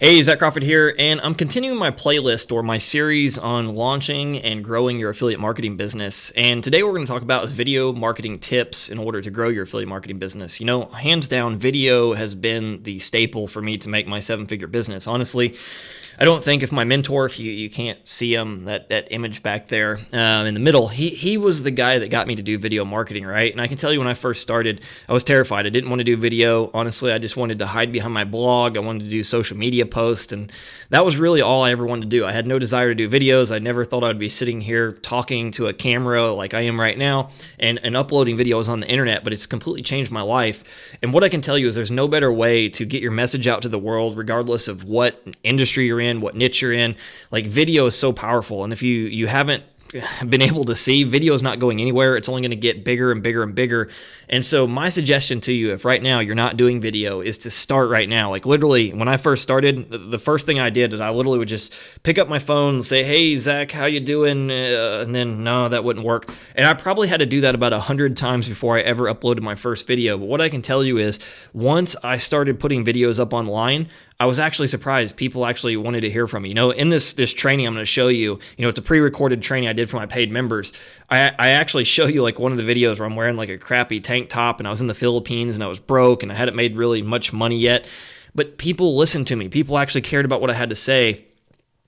Hey, Zach Crawford here, and I'm continuing my playlist or my series on launching and growing your affiliate marketing business. And today what we're going to talk about is video marketing tips in order to grow your affiliate marketing business. You know, hands down, video has been the staple for me to make my seven-figure business. Honestly, I don't think if my mentor, if you can't see him, that image back there in the middle, he was the guy that got me to do video marketing, right? And I can tell you when I first started, I was terrified. I didn't want to do video. Honestly, I just wanted to hide behind my blog. I wanted to do social media posts, and that was really all I ever wanted to do. I had no desire to do videos. I never thought I would be sitting here talking to a camera like I am right now and uploading videos on the internet, but it's completely changed my life. And what I can tell you is there's no better way to get your message out to the world, regardless of what industry you're in, what niche you're in. Like, video is so powerful, and if you haven't been able to see, video is not going anywhere. It's only going to get bigger and bigger and bigger. And so my suggestion to you, if right now you're not doing video, is to start right now. Like, literally, when I first started, the first thing I did is I literally would just pick up my phone and say, "Hey, Zach, how you doing?" And then, no, that wouldn't work. And I probably had to do that about 100 times before I ever uploaded my first video. But what I can tell you is once I started putting videos up online, I was actually surprised people actually wanted to hear from me. You know, in this training I'm going to show you, it's a pre-recorded training I did for my paid members. I actually show you like one of the videos where I'm wearing like a crappy tank top and I was in the Philippines and I was broke and I hadn't made really much money yet. But people listened to me. People actually cared about what I had to say.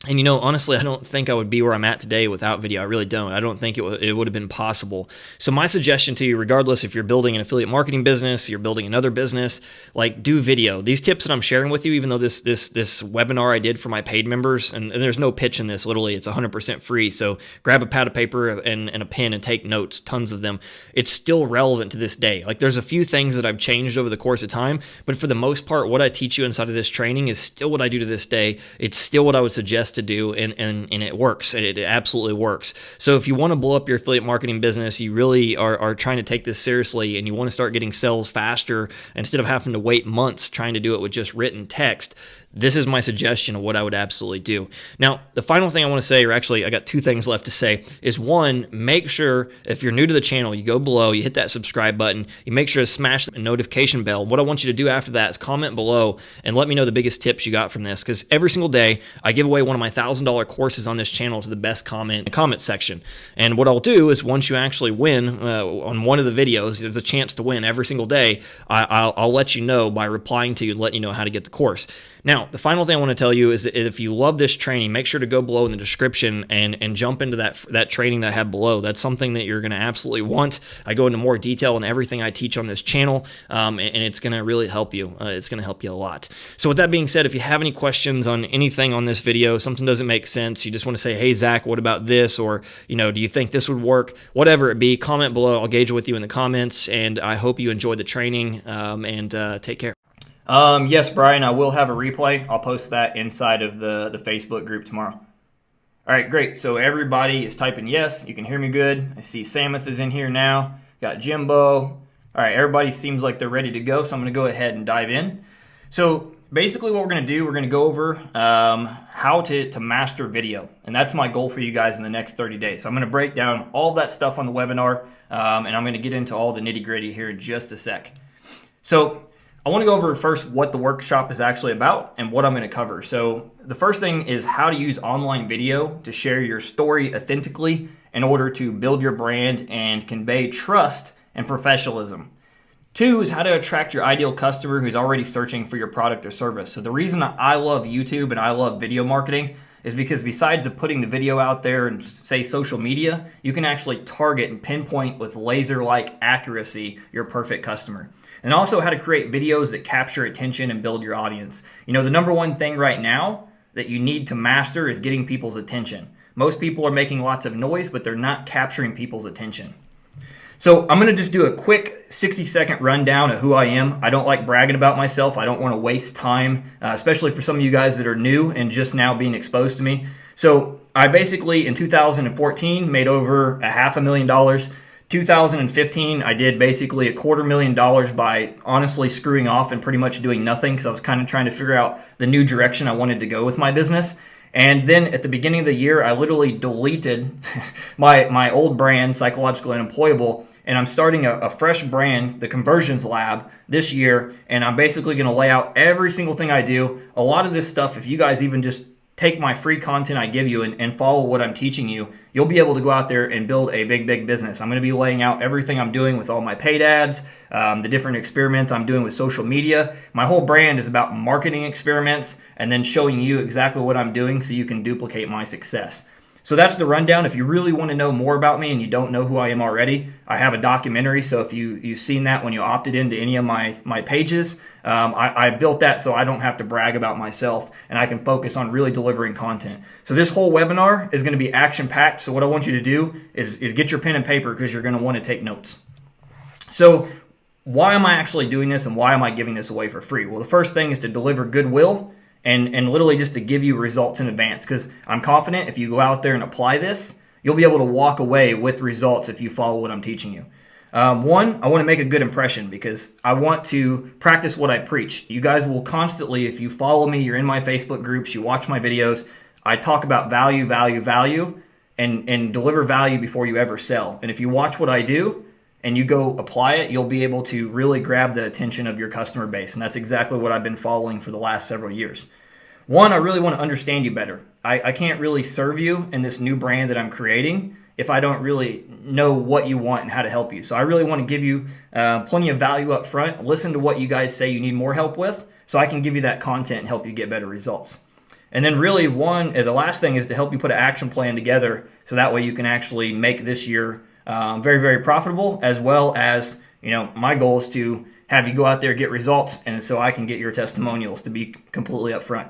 And honestly, I don't think I would be where I'm at today without video. I really don't. I don't think it would have been possible. So my suggestion to you, regardless if you're building an affiliate marketing business, you're building another business, like, do video. These tips that I'm sharing with you, even though this webinar I did for my paid members, and there's no pitch in this, literally, it's 100% free. So grab a pad of paper and a pen and take notes, tons of them. It's still relevant to this day. Like, there's a few things that I've changed over the course of time, but for the most part, what I teach you inside of this training is still what I do to this day. It's still what I would suggest to do, and it works. It absolutely works. So if you want to blow up your affiliate marketing business, you really are trying to take this seriously, and you want to start getting sales faster instead of having to wait months trying to do it with just written text, this is my suggestion of what I would absolutely do. Now, the final thing I want to say, or actually I got two things left to say, is one, make sure if you're new to the channel, you go below, you hit that subscribe button, you make sure to smash the notification bell. What I want you to do after that is comment below and let me know the biggest tips you got from this, because every single day I give away one of my $1,000 courses on this channel to the best comment in the comment section. And what I'll do is once you actually win on one of the videos, there's a chance to win every single day. I'll let you know by replying to you and letting you know how to get the course. Now, the final thing I want to tell you is that if you love this training, make sure to go below in the description and jump into that training that I have below. That's something that you're going to absolutely want. I go into more detail on everything I teach on this channel, and it's going to really help you. It's going to help you a lot. So with that being said, if you have any questions on anything on this video, something doesn't make sense, you just want to say, "Hey, Zach, what about this?" Or, do you think this would work? Whatever it be, comment below. I'll engage with you in the comments, and I hope you enjoy the training, and take care. Yes, Brian, I will have a replay. I'll post that inside of the Facebook group tomorrow. All right, great. So everybody is typing yes. You can hear me good. I see Samuth is in here now. Got Jimbo. All right, everybody seems like they're ready to go, so I'm going to go ahead and dive in. So basically what we're going to do, we're going to go over how to master video. And that's my goal for you guys in the next 30 days. So I'm going to break down all that stuff on the webinar, and I'm going to get into all the nitty-gritty here in just a sec. So I want to go over first what the workshop is actually about and what I'm going to cover. So the first thing is how to use online video to share your story authentically in order to build your brand and convey trust and professionalism. Two is how to attract your ideal customer who's already searching for your product or service. So the reason I love YouTube and I love video marketing is because besides putting the video out there and, say, social media, you can actually target and pinpoint with laser-like accuracy your perfect customer. And also how to create videos that capture attention and build your audience. The number one thing right now that you need to master is getting people's attention. Most people are making lots of noise, but they're not capturing people's attention. So I'm going to just do a quick 60-second rundown of who I am. I don't like bragging about myself. I don't want to waste time, especially for some of you guys that are new and just now being exposed to me. So I basically, in 2014, made over $500,000. 2015, I did basically $250,000 by honestly screwing off and pretty much doing nothing because I was kind of trying to figure out the new direction I wanted to go with my business. And then at the beginning of the year, I literally deleted my old brand, Psychological Unemployable, and I'm starting a fresh brand, the Conversions Lab, this year, and I'm basically going to lay out every single thing I do. A lot of this stuff, if you guys even just take my free content I give you and follow what I'm teaching you, you'll be able to go out there and build a big business. I'm going to be laying out everything I'm doing with all my paid ads, the different experiments I'm doing with social media. My whole brand is about marketing experiments and then showing you exactly what I'm doing so you can duplicate my success. So that's the rundown. If you really want to know more about me and you don't know who I am already, I have a documentary. So if you've seen that when you opted into any of my pages, I built that so I don't have to brag about myself and I can focus on really delivering content. So this whole webinar is going to be action-packed. So what I want you to do is get your pen and paper because you're going to want to take notes. So why am I actually doing this and why am I giving this away for free? Well, the first thing is to deliver goodwill and literally just to give you results in advance, because I'm confident if you go out there and apply this, you'll be able to walk away with results if you follow what I'm teaching you. One, I want to make a good impression because I want to practice what I preach. You guys will constantly, if you follow me, you're in my Facebook groups, you watch my videos, I talk about value, and deliver value before you ever sell. And if you watch what I do and you go apply it, you'll be able to really grab the attention of your customer base. And that's exactly what I've been following for the last several years. One, I really want to understand you better. I can't really serve you in this new brand that I'm creating if I don't really know what you want and how to help you. So I really want to give you plenty of value up front. Listen to what you guys say you need more help with so I can give you that content and help you get better results. And then really the last thing is to help you put an action plan together so that way you can actually make this year very profitable, as well as, my goal is to have you go out there, get results, and so I can get your testimonials to be completely upfront.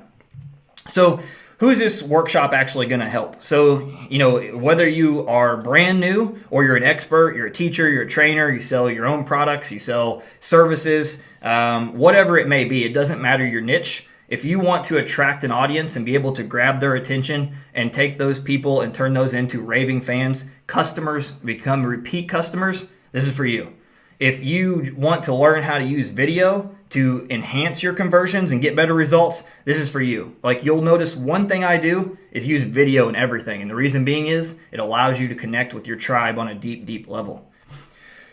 So who's this workshop actually going to help? So, whether you are brand new or you're an expert, you're a teacher, you're a trainer, you sell your own products, you sell services, whatever it may be, it doesn't matter your niche. If you want to attract an audience and be able to grab their attention and take those people and turn those into raving fans, customers, become repeat customers, this is for you. If you want to learn how to use video to enhance your conversions and get better results, this is for you. Like, you'll notice one thing I do is use video in everything. And the reason being is it allows you to connect with your tribe on a deep level.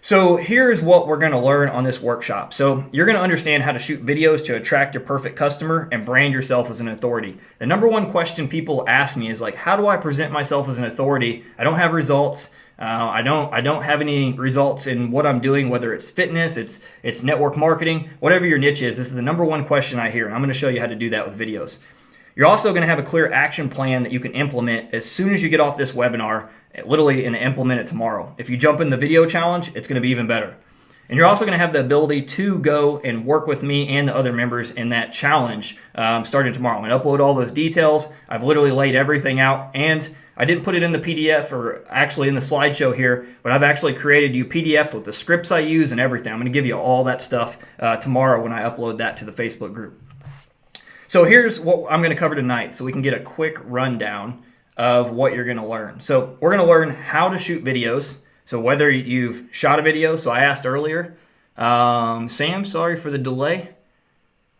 So here's what we're going to learn on this workshop. So you're going to understand how to shoot videos to attract your perfect customer and brand yourself as an authority. The number one question people ask me is like, how do I present myself as an authority? I don't have results. I don't have any results in what I'm doing, whether it's fitness, it's network marketing, whatever your niche is. This is the number one question I hear, and I'm going to show you how to do that with videos. You're also going to have a clear action plan that you can implement as soon as you get off this webinar, literally, and implement it tomorrow. If you jump in the video challenge, it's going to be even better. And you're also going to have the ability to go and work with me and the other members in that challenge starting tomorrow. I'm going to upload all those details. I've literally laid everything out, and I didn't put it in the PDF or actually in the slideshow here, but I've actually created you PDFs with the scripts I use and everything. I'm going to give you all that stuff tomorrow when I upload that to the Facebook group. So here's what I'm going to cover tonight so we can get a quick rundown of what you're going to learn. So we're going to learn how to shoot videos. So whether you've shot a video, so I asked earlier, Sam, sorry for the delay.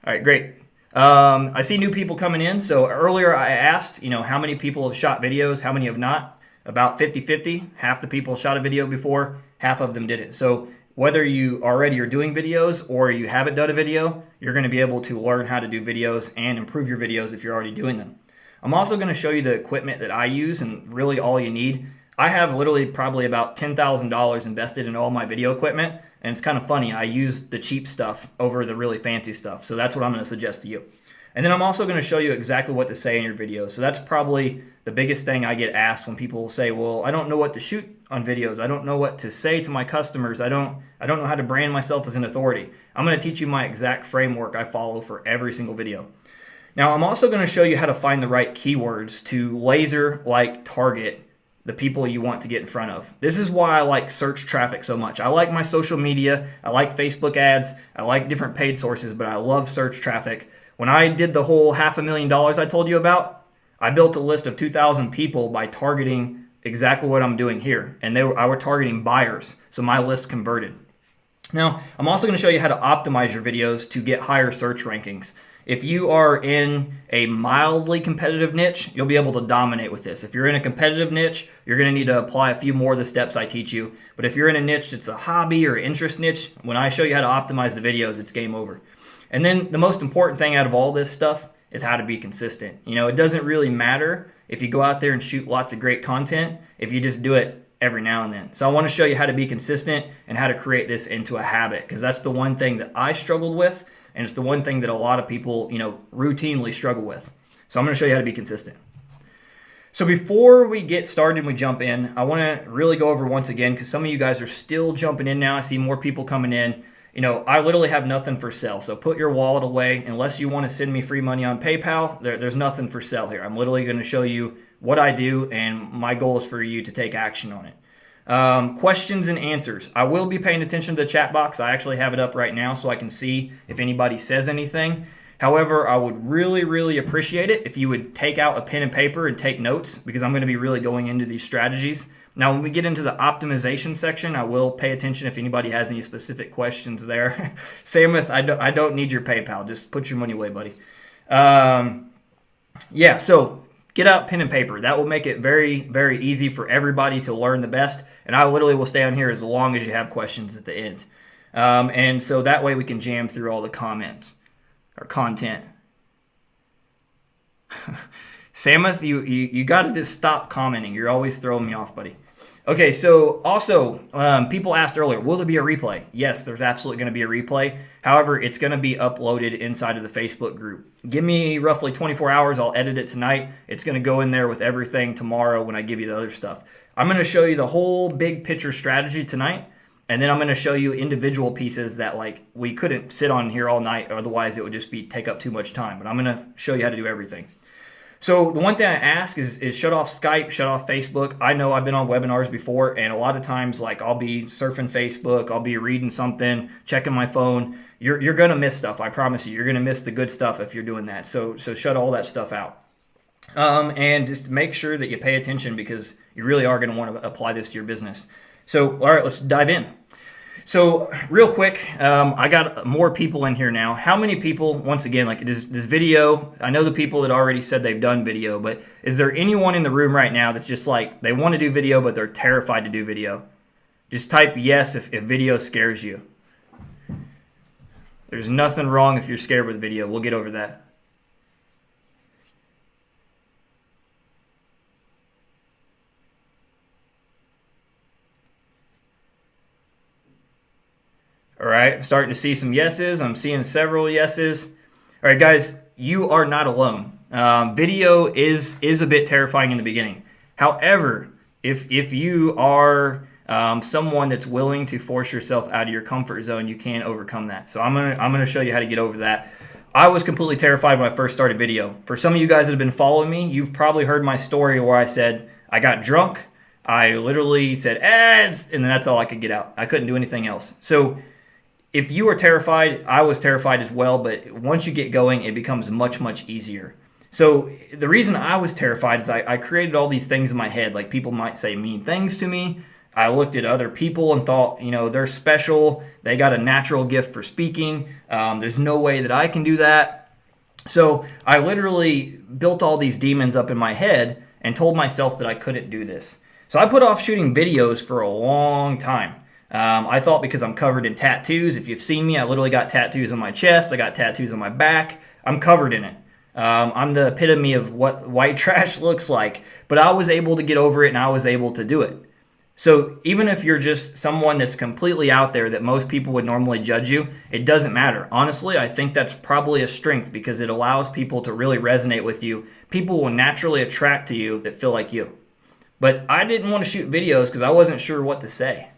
All right, great. I see new people coming in. So earlier I asked, how many people have shot videos, how many have not? About 50-50. Half the people shot a video before, half of them didn't. So whether you already are doing videos or you haven't done a video, you're going to be able to learn how to do videos and improve your videos if you're already doing them. I'm also going to show you the equipment that I use and really all you need. I have literally probably about $10,000 invested in all my video equipment, and it's kind of funny. I use the cheap stuff over the really fancy stuff, so that's what I'm going to suggest to you. And then I'm also going to show you exactly what to say in your videos. So that's probably the biggest thing I get asked when people say, well, I don't know what to shoot on videos. I don't know what to say to my customers. I don't know how to brand myself as an authority. I'm going to teach you my exact framework I follow for every single video. Now, I'm also going to show you how to find the right keywords to laser-like target the people you want to get in front of. This is why I like search traffic so much. I like my social media. I like Facebook ads. I like different paid sources, but I love search traffic. When I did the whole $500,000 I told you about, I built a list of 2,000 people by targeting exactly what I'm doing here. And I were targeting buyers, so my list converted. Now, I'm also going to show you how to optimize your videos to get higher search rankings. If you are in a mildly competitive niche, you'll be able to dominate with this. If you're in a competitive niche, you're going to need to apply a few more of the steps I teach you. But if you're in a niche that's a hobby or interest niche, when I show you how to optimize the videos, it's game over. And then the most important thing out of all this stuff is how to be consistent. It doesn't really matter if you go out there and shoot lots of great content if you just do it every now and then. So I want to show you how to be consistent and how to create this into a habit, because that's the one thing that I struggled with, and it's the one thing that a lot of people, routinely struggle with. So I'm going to show you how to be consistent. So before we get started and we jump in, I want to really go over once again, because some of you guys are still jumping in now. I see more people coming in. I literally have nothing for sale. So put your wallet away. Unless you want to send me free money on PayPal, there's nothing for sale here. I'm literally going to show you what I do, and my goal is for you to take action on it. Questions and answers. I will be paying attention to the chat box. I actually have it up right now so I can see if anybody says anything. However, I would really, really appreciate it if you would take out a pen and paper and take notes, because I'm going to be really going into these strategies. Now, when we get into the optimization section, I will pay attention if anybody has any specific questions there. Samuth, I don't need your PayPal. Just put your money away, buddy. Yeah, so get out pen and paper. That will make it very, very easy for everybody to learn the best. And I literally will stay on here as long as you have questions at the end. And so that way we can jam through all the comments or content. Samuth, you got to just stop commenting. You're always throwing me off, buddy. Okay, so also, people asked earlier, will there be a replay? Yes, there's absolutely going to be a replay. However, it's going to be uploaded inside of the Facebook group. Give me roughly 24 hours. I'll edit it tonight. It's going to go in there with everything tomorrow when I give you the other stuff. I'm going to show you the whole big picture strategy tonight, and then I'm going to show you individual pieces that we couldn't sit on here all night, otherwise it would just take up too much time. But I'm going to show you how to do everything. So the one thing I ask is shut off Skype, shut off Facebook. I know I've been on webinars before, and a lot of times I'll be surfing Facebook, I'll be reading something, checking my phone. You're going to miss stuff, I promise you. You're going to miss the good stuff if you're doing that. So shut all that stuff out. And just make sure that you pay attention, because you really are going to want to apply this to your business. So, all right, let's dive in. So real quick, I got more people in here now. How many people, once again, this video, I know the people that already said they've done video, but is there anyone in the room right now that's just they want to do video, but they're terrified to do video? Just type yes if video scares you. There's nothing wrong if you're scared with video. We'll get over that. All right, I'm starting to see some yeses. I'm seeing several yeses. All right, guys, you are not alone. Video is a bit terrifying in the beginning. However, if you are someone that's willing to force yourself out of your comfort zone, you can overcome that. So I'm gonna show you how to get over that. I was completely terrified when I first started video. For some of you guys that have been following me, you've probably heard my story where I said I got drunk. I literally said ads, and then that's all I could get out. I couldn't do anything else. So if you are terrified, I was terrified as well, but once you get going, it becomes much, much easier. So the reason I was terrified is I created all these things in my head, people might say mean things to me. I looked at other people and thought, they're special. They got a natural gift for speaking. There's no way that I can do that. So I literally built all these demons up in my head and told myself that I couldn't do this. So I put off shooting videos for a long time. I thought because I'm covered in tattoos. If you've seen me, I literally got tattoos on my chest. I got tattoos on my back. I'm covered in it. I'm the epitome of what white trash looks like. But I was able to get over it, and I was able to do it. So even if you're just someone that's completely out there that most people would normally judge you, it doesn't matter. Honestly, I think that's probably a strength, because it allows people to really resonate with you. People will naturally attract to you that feel like you. But I didn't want to shoot videos because I wasn't sure what to say.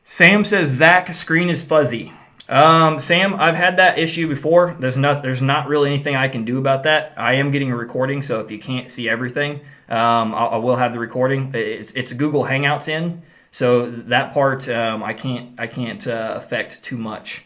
Sam says, Zach, screen is fuzzy. Sam, I've had that issue before. There's not really anything I can do about that. I am getting a recording, so if you can't see everything, I will have the recording. It's Google Hangouts in, so that part I can't affect too much.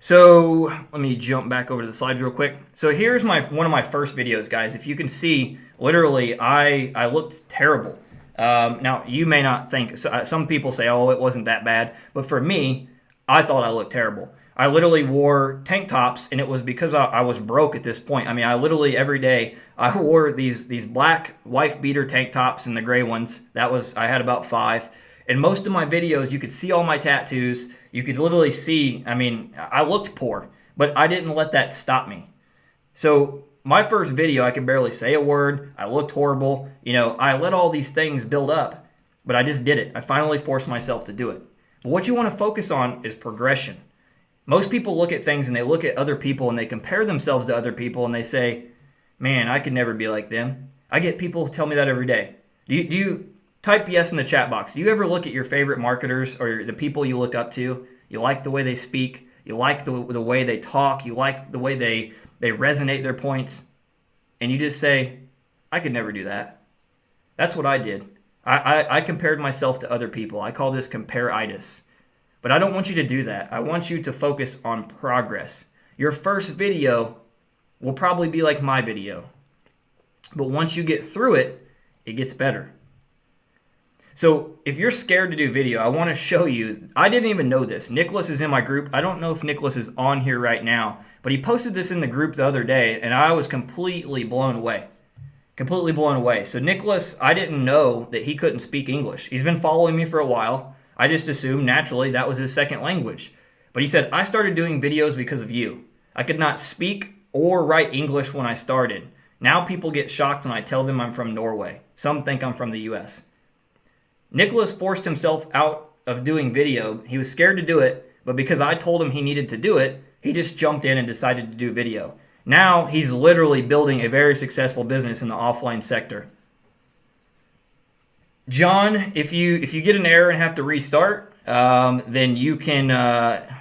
So let me jump back over to the slides real quick. So here's one of my first videos, guys. If you can see, literally, I looked terrible. Now, you may not think, some people say, oh, it wasn't that bad. But for me, I thought I looked terrible. I literally wore tank tops, and it was because I was broke at this point. I mean, I literally every day I wore these black wife beater tank tops and the gray ones. I had about 5. And most of my videos, you could see all my tattoos. You could literally see, I mean, I looked poor, but I didn't let that stop me. So my first video, I could barely say a word. I looked horrible. I let all these things build up, but I just did it. I finally forced myself to do it. But what you want to focus on is progression. Most people look at things and they look at other people and they compare themselves to other people and they say, man, I could never be like them. I get people tell me that every day. Do you type yes in the chat box? Do you ever look at your favorite marketers or the people you look up to? You like the way they speak. You like the way they talk. You like the way they resonate their points. And you just say, I could never do that. That's what I did. I compared myself to other people. I call this compare-itis. But I don't want you to do that. I want you to focus on progress. Your first video will probably be like my video. But once you get through it, it gets better. So if you're scared to do video, I want to show you. I didn't even know this. Nicholas is in my group. I don't know if Nicholas is on here right now, but he posted this in the group the other day, and I was completely blown away. Completely blown away. So Nicholas, I didn't know that he couldn't speak English. He's been following me for a while. I just assumed naturally that was his second language. But he said, I started doing videos because of you. I could not speak or write English when I started. Now people get shocked when I tell them I'm from Norway. Some think I'm from the US. Nicholas forced himself out of doing video. He was scared to do it, but because I told him he needed to do it, he just jumped in and decided to do video. Now he's literally building a very successful business in the offline sector. John, if you get an error and have to restart, then you can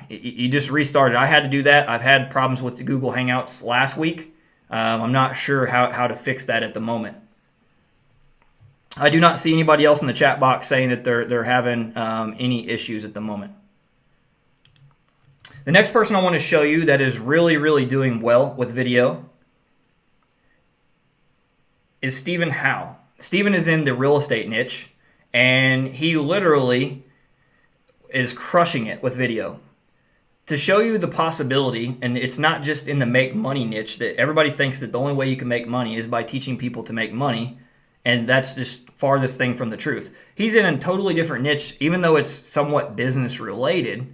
you just restart it. I had to do that. I've had problems with the Google Hangouts last week. I'm not sure how to fix that at the moment. I do not see anybody else in the chat box saying that they're having any issues at the moment. The next person I want to show you that is really, really doing well with video is Stephen Howe. Stephen is in the real estate niche, and he literally is crushing it with video. To show you the possibility, and it's not just in the make money niche, that everybody thinks that the only way you can make money is by teaching people to make money, and that's just farthest thing from the truth. He's in a totally different niche, even though it's somewhat business related.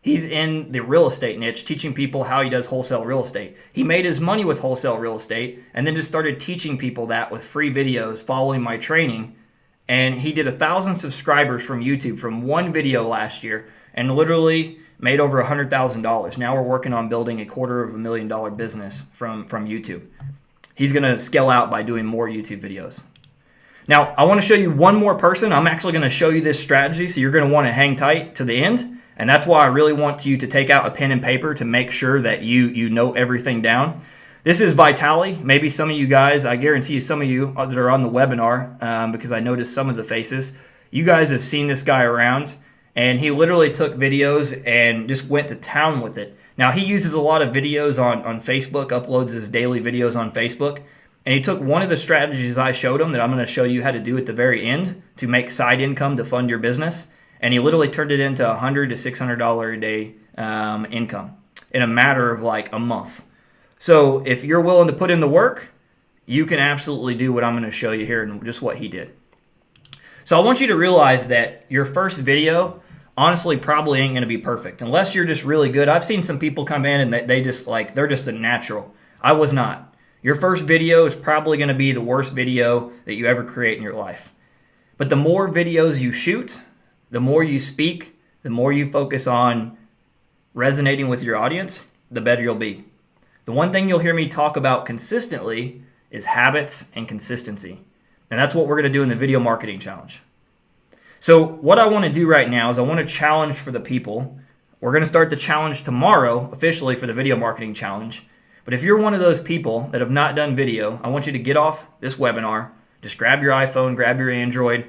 He's in the real estate niche, teaching people how he does wholesale real estate. He made his money with wholesale real estate and then just started teaching people that with free videos following my training. And he did 1,000 subscribers from YouTube from one video last year and literally made over $100,000. Now we're working on building a $250,000 business from YouTube. He's going to scale out by doing more YouTube videos. Now, I want to show you one more person. I'm actually going to show you this strategy, so you're going to want to hang tight to the end. And that's why I really want you to take out a pen and paper to make sure that you know everything down. This is Vitali. Maybe some of you guys, I guarantee you some of you that are on the webinar, because I noticed some of the faces, you guys have seen this guy around, and he literally took videos and just went to town with it. Now, he uses a lot of videos on Facebook, uploads his daily videos on Facebook, and he took one of the strategies I showed him that I'm going to show you how to do at the very end to make side income to fund your business. And he literally turned it into $100 to $600 a day income in a matter of like a month. So if you're willing to put in the work, you can absolutely do what I'm going to show you here and just what he did. So I want you to realize that your first video honestly probably ain't going to be perfect unless you're just really good. I've seen some people come in and they're just a natural. I was not. Your first video is probably going to be the worst video that you ever create in your life. But the more videos you shoot, the more you speak, the more you focus on resonating with your audience, the better you'll be. The one thing you'll hear me talk about consistently is habits and consistency. And that's what we're going to do in the Video Marketing Challenge. So what I want to do right now is I want to challenge for the people. We're going to start the challenge tomorrow officially for the Video Marketing Challenge. But if you're one of those people that have not done video, I want you to get off this webinar, just grab your iPhone, grab your Android,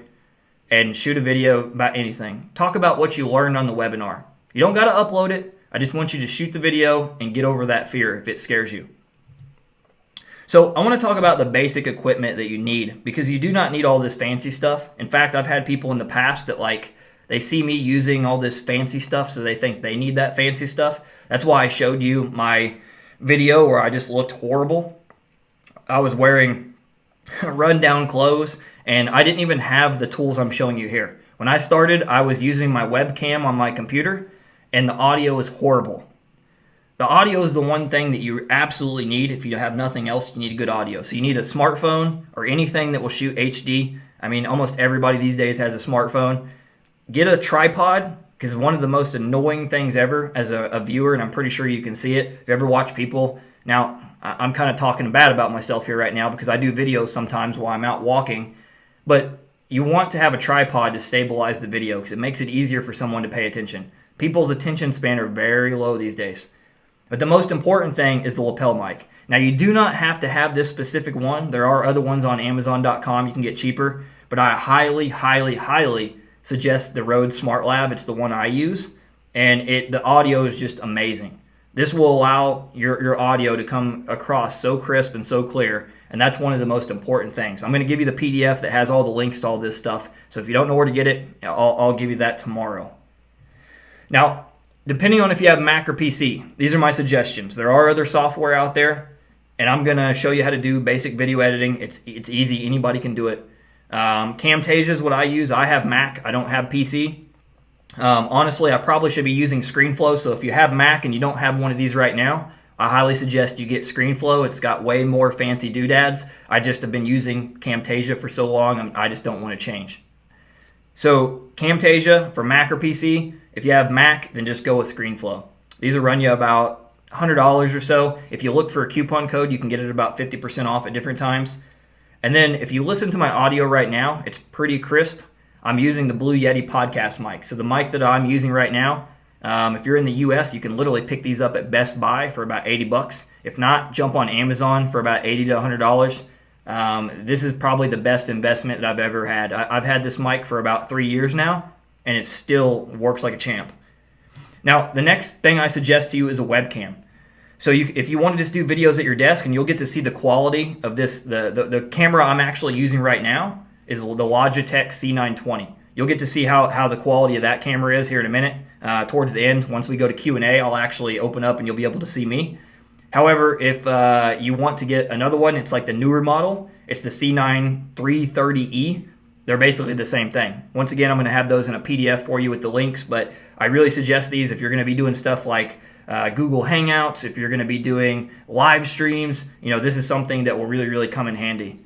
and shoot a video about anything. Talk about what you learned on the webinar. You don't got to upload it. I just want you to shoot the video and get over that fear if it scares you. So I want to talk about the basic equipment that you need because you do not need all this fancy stuff. In fact, I've had people in the past that They see me using all this fancy stuff, so they think they need that fancy stuff. That's why I showed you my video where I just looked horrible. I was wearing rundown clothes, and I didn't even have the tools I'm showing you here. When I started, I was using my webcam on my computer, and the audio was horrible. The audio is the one thing that you absolutely need. If you have nothing else, you need good audio. So you need a smartphone or anything that will shoot HD. I mean, almost everybody these days has a smartphone. Get a tripod, because one of the most annoying things ever as a viewer, and I'm pretty sure you can see it, if you ever watch people. Now, I'm kind of talking bad about myself here right now because I do videos sometimes while I'm out walking, but you want to have a tripod to stabilize the video because it makes it easier for someone to pay attention. People's attention span are very low these days. But the most important thing is the lapel mic. Now, you do not have to have this specific one. There are other ones on Amazon.com you can get cheaper, but I highly, highly, highly suggest the Rode SmartLab. It's the one I use, and the audio is just amazing. This will allow your audio to come across so crisp and so clear, and that's one of the most important things. I'm going to give you the PDF that has all the links to all this stuff, so if you don't know where to get it, I'll give you that tomorrow. Now, depending on if you have Mac or PC, these are my suggestions. There are other software out there, and I'm going to show you how to do basic video editing. It's easy. Anybody can do it. Camtasia is what I use. I have Mac. I don't have PC. Honestly, I probably should be using ScreenFlow, so if you have Mac and you don't have one of these right now, I highly suggest you get ScreenFlow. It's got way more fancy doodads. I just have been using Camtasia for so long, I just don't want to change. So Camtasia for Mac or PC, if you have Mac, then just go with ScreenFlow. These will run you about $100 or so. If you look for a coupon code, you can get it about 50% off at different times. And then if you listen to my audio right now, it's pretty crisp. I'm using the Blue Yeti podcast mic. So the mic that I'm using right now, if you're in the US, you can literally pick these up at Best Buy for about $80. If not, jump on Amazon for about $80 to $100. This is probably the best investment that I've ever had. I've had this mic for about 3 years now, and it still works like a champ. Now, the next thing I suggest to you is a webcam. So if you want to just do videos at your desk, and you'll get to see the quality of this, the camera I'm actually using right now is the Logitech C920. You'll get to see how the quality of that camera is here in a minute. Towards the end, once we go to Q&A, I'll actually open up and you'll be able to see me. However, if you want to get another one, it's like the newer model. It's the C9 330E. They're basically the same thing. Once again, I'm going to have those in a PDF for you with the links, but I really suggest these if you're going to be doing stuff like Google Hangouts, if you're going to be doing live streams. This is something that will really, really come in handy.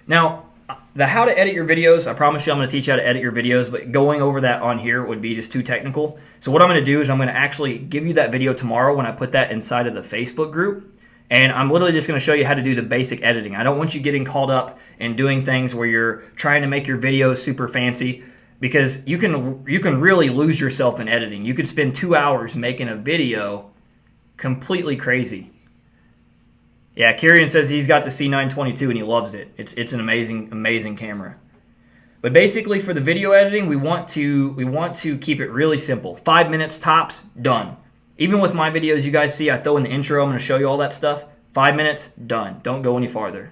Now, the how to edit your videos, I promise you I'm going to teach you how to edit your videos, but going over that on here would be just too technical. So what I'm going to do is I'm going to actually give you that video tomorrow when I put that inside of the Facebook group. And I'm literally just going to show you how to do the basic editing. I don't want you getting caught up in doing things where you're trying to make your videos super fancy, because you can really lose yourself in editing. You could spend 2 hours making a video completely crazy. Yeah, Kieran says he's got the C922 and he loves it. It's an amazing camera. But basically for the video editing, we want to keep it really simple. 5 minutes tops, done. Even with my videos you guys see, I throw in the intro, I'm going to show you all that stuff. 5 minutes, done. Don't go any farther.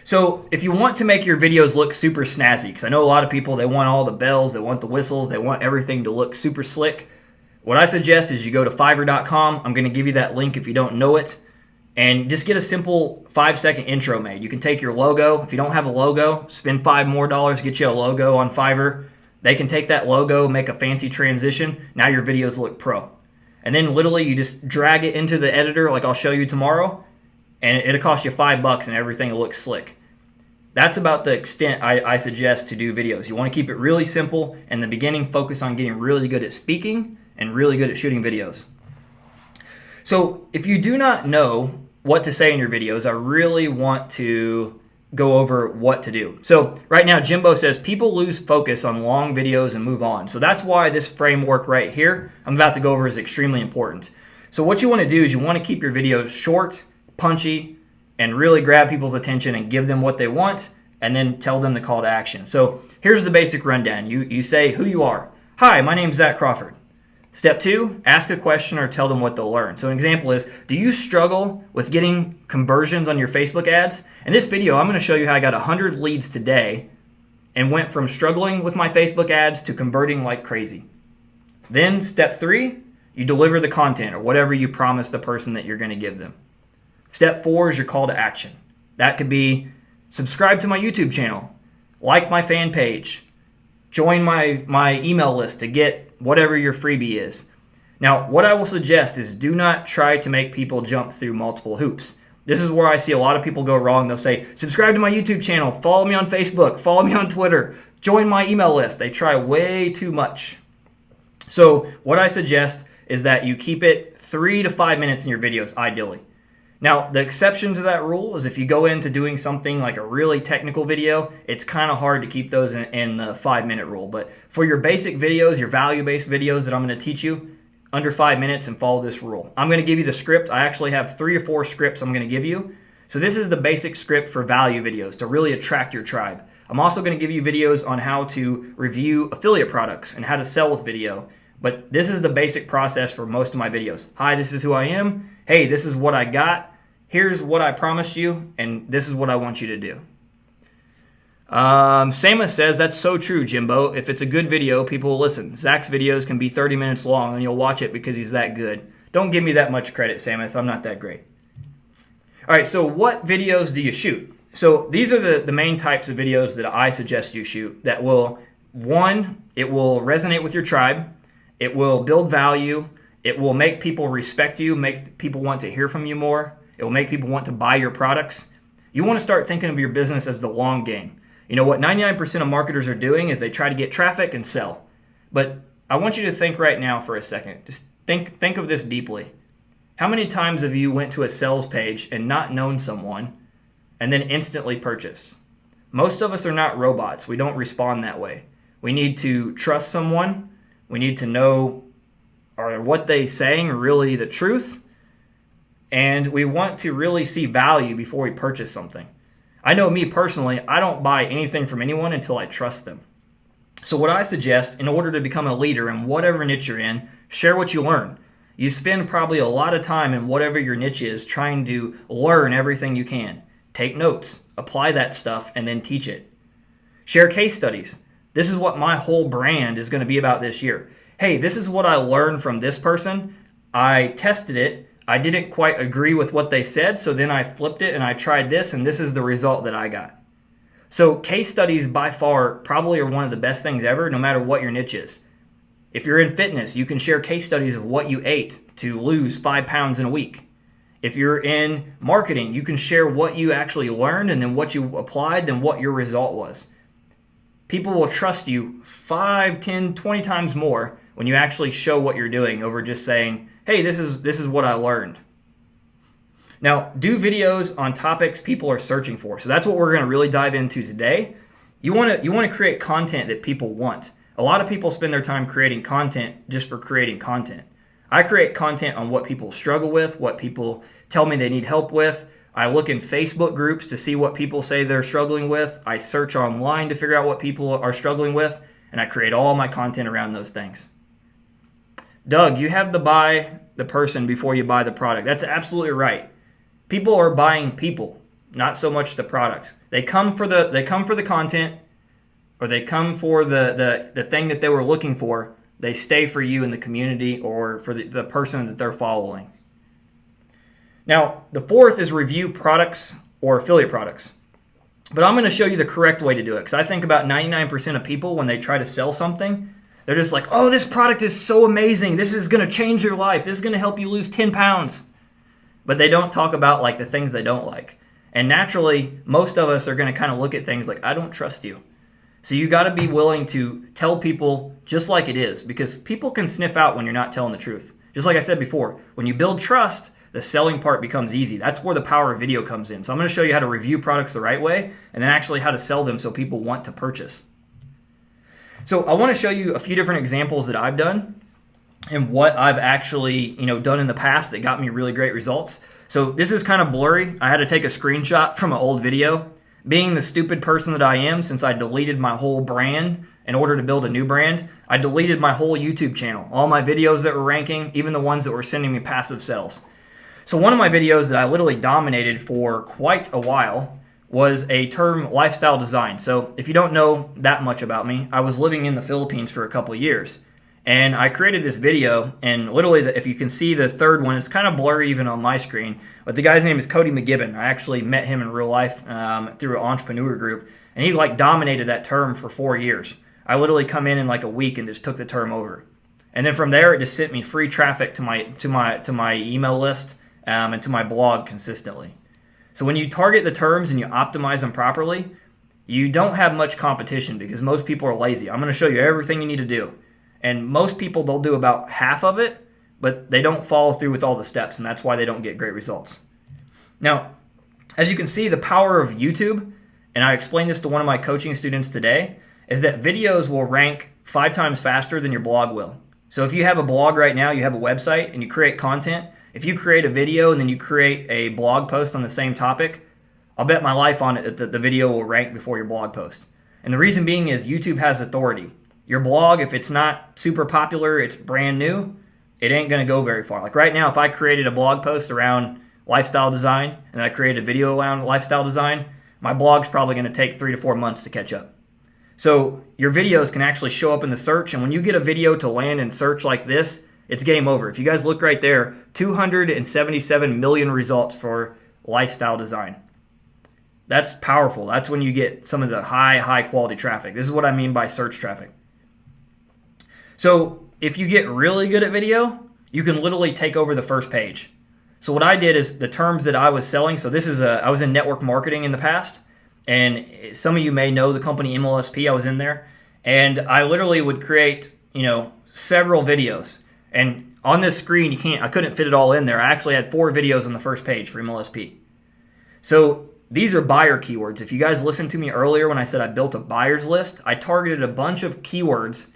So if you want to make your videos look super snazzy, because I know a lot of people, they want all the bells, they want the whistles, they want everything to look super slick, what I suggest is you go to Fiverr.com. I'm going to give you that link if you don't know it. And just get a simple 5-second intro made. You can take your logo. If you don't have a logo, spend $5 more, get you a logo on Fiverr. They can take that logo, make a fancy transition. Now your videos look pro. And then literally you just drag it into the editor like I'll show you tomorrow, and it'll cost you $5 and everything will look slick. That's about the extent I suggest to do videos. You want to keep it really simple. In the beginning, focus on getting really good at speaking and really good at shooting videos. So if you do not know what to say in your videos, I really want to go over what to do. So right now, Jimbo says people lose focus on long videos and move on. So that's why this framework right here I'm about to go over is extremely important. So what you want to do is you want to keep your videos short, punchy, and really grab people's attention and give them what they want, and then tell them the call to action. So here's the basic rundown. You say who you are. Hi, my name's Zach Crawford. Step 2, ask a question or tell them what they'll learn. So an example is, do you struggle with getting conversions on your Facebook ads? In this video, I'm going to show you how I got 100 leads today and went from struggling with my Facebook ads to converting like crazy. Then step 3, you deliver the content or whatever you promise the person that you're going to give them. Step 4 is your call to action. That could be subscribe to my YouTube channel, like my fan page, join my email list to get whatever your freebie is. Now, what I will suggest is do not try to make people jump through multiple hoops. This is where I see a lot of people go wrong. They'll say, subscribe to my YouTube channel, follow me on Facebook, follow me on Twitter, join my email list. They try way too much. So what I suggest is that you keep it 3 to 5 minutes in your videos, ideally. Now, the exception to that rule is if you go into doing something like a really technical video, it's kind of hard to keep those in the 5-minute rule. But for your basic videos, your value-based videos that I'm going to teach you, under 5 minutes and follow this rule. I'm going to give you the script. I actually have 3 or 4 scripts I'm going to give you. So this is the basic script for value videos to really attract your tribe. I'm also going to give you videos on how to review affiliate products and how to sell with video. But this is the basic process for most of my videos. Hi, this is who I am. Hey, this is what I got. Here's what I promised you, and this is what I want you to do. Sama says, that's so true, Jimbo. If it's a good video, people will listen. Zach's videos can be 30 minutes long, and you'll watch it because he's that good. Don't give me that much credit, Samuth. I'm not that great. All right, so what videos do you shoot? So these are the main types of videos that I suggest you shoot that will, 1, it will resonate with your tribe. It will build value. It will make people respect you, make people want to hear from you more. It will make people want to buy your products. You want to start thinking of your business as the long game. You know, what 99% of marketers are doing is they try to get traffic and sell. But I want you to think right now for a second. Just think of this deeply. How many times have you went to a sales page and not known someone and then instantly purchased? Most of us are not robots. We don't respond that way. We need to trust someone. We need to know, are what they saying really the truth? And we want to really see value before we purchase something. I know me personally, I don't buy anything from anyone until I trust them. So what I suggest, in order to become a leader in whatever niche you're in, share what you learn. You spend probably a lot of time in whatever your niche is trying to learn everything you can. Take notes, apply that stuff, and then teach it. Share case studies. This is what my whole brand is going to be about this year. Hey, this is what I learned from this person. I tested it. I didn't quite agree with what they said, so then I flipped it and I tried this, and this is the result that I got. So case studies by far probably are one of the best things ever, no matter what your niche is. If you're in fitness, you can share case studies of what you ate to lose 5 pounds in a week. If you're in marketing, you can share what you actually learned and then what you applied, then what your result was. People will trust you 5, 10, 20 times more when you actually show what you're doing over just saying, hey, this is what I learned. Now, do videos on topics people are searching for. So that's what we're going to really dive into today. You want to create content that people want. A lot of people spend their time creating content just for creating content. I create content on what people struggle with, what people tell me they need help with. I look in Facebook groups to see what people say they're struggling with. I search online to figure out what people are struggling with, and I create all my content around those things. Doug, you have to buy the person before you buy the product. That's absolutely right. People are buying people, not so much the product. They come for the content, or they come for the thing that they were looking for. They stay for you in the community or for the person that they're following. Now, the fourth is review products or affiliate products. But I'm going to show you the correct way to do it, because I think about 99% of people, when they try to sell something, they're just like, oh, this product is so amazing. This is going to change your life. This is going to help you lose 10 pounds. But they don't talk about like the things they don't like. And naturally, most of us are going to kind of look at things like, I don't trust you. So you got to be willing to tell people just like it is, because people can sniff out when you're not telling the truth. Just like I said before, when you build trust, the selling part becomes easy. That's where the power of video comes in. So I'm going to show you how to review products the right way, and then actually how to sell them so people want to purchase. So I want to show you a few different examples that I've done and what I've actually done in the past that got me really great results. So this is kind of blurry. I had to take a screenshot from an old video. Being the stupid person that I am, since I deleted my whole brand in order to build a new brand, I deleted my whole YouTube channel, all my videos that were ranking, even the ones that were sending me passive sales. So one of my videos that I literally dominated for quite a while was a term lifestyle design. So if you don't know that much about me, I was living in the Philippines for a couple of years. And I created this video, and literally, if you can see the third one, it's kind of blurry even on my screen. But the guy's name is Cody McGibbon. I actually met him in real life through an entrepreneur group, and he like dominated that term for 4 years. I literally come in like a week and just took the term over. And then from there, it just sent me free traffic to my email list and to my blog consistently. So when you target the terms and you optimize them properly, you don't have much competition because most people are lazy. I'm going to show you everything you need to do. And most people, they'll do about half of it, but they don't follow through with all the steps, and that's why they don't get great results. Now, as you can see, the power of YouTube, and I explained this to one of my coaching students today, is that videos will rank 5 times faster than your blog will. So if you have a blog right now, you have a website, and you create content, if you create a video and then you create a blog post on the same topic, I'll bet my life on it that the video will rank before your blog post. And the reason being is YouTube has authority. Your blog, if it's not super popular, it's brand new, it ain't going to go very far. Like right now, if I created a blog post around lifestyle design and I created a video around lifestyle design, my blog's probably going to take 3 to 4 months to catch up. So your videos can actually show up in the search, and when you get a video to land in search like this, it's game over. If you guys look right there, 277 million results for lifestyle design. That's powerful. That's when you get some of the high quality traffic. This is what I mean by search traffic. So if you get really good at video, you can literally take over the first page. So what I did is the terms that I was selling. So I was in network marketing in the past, and some of you may know the company MLSP. I was in there, and I literally would create, several videos. And on this screen, I couldn't fit it all in there. I actually had 4 videos on the first page for MLSP. So these are buyer keywords. If you guys listened to me earlier when I said I built a buyer's list, I targeted a bunch of keywords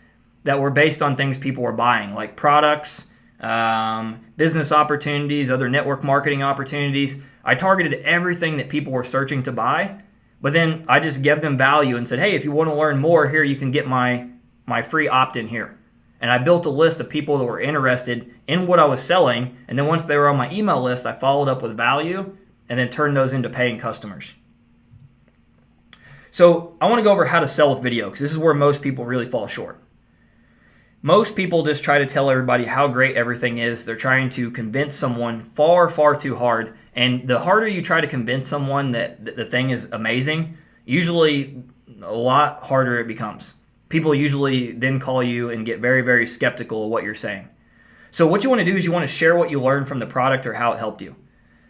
that were based on things people were buying, like products, business opportunities, other network marketing opportunities. I targeted everything that people were searching to buy, but then I just gave them value and said, hey, if you want to learn more, here you can get my free opt-in here. And I built a list of people that were interested in what I was selling, and then once they were on my email list, I followed up with value and then turned those into paying customers. So I want to go over how to sell with video, because this is where most people really fall short. Most people just try to tell everybody how great everything is. They're trying to convince someone far too hard. And the harder you try to convince someone that the thing is amazing, usually a lot harder it becomes. People usually then call you and get very skeptical of what you're saying. So what you want to do is you want to share what you learned from the product or how it helped you.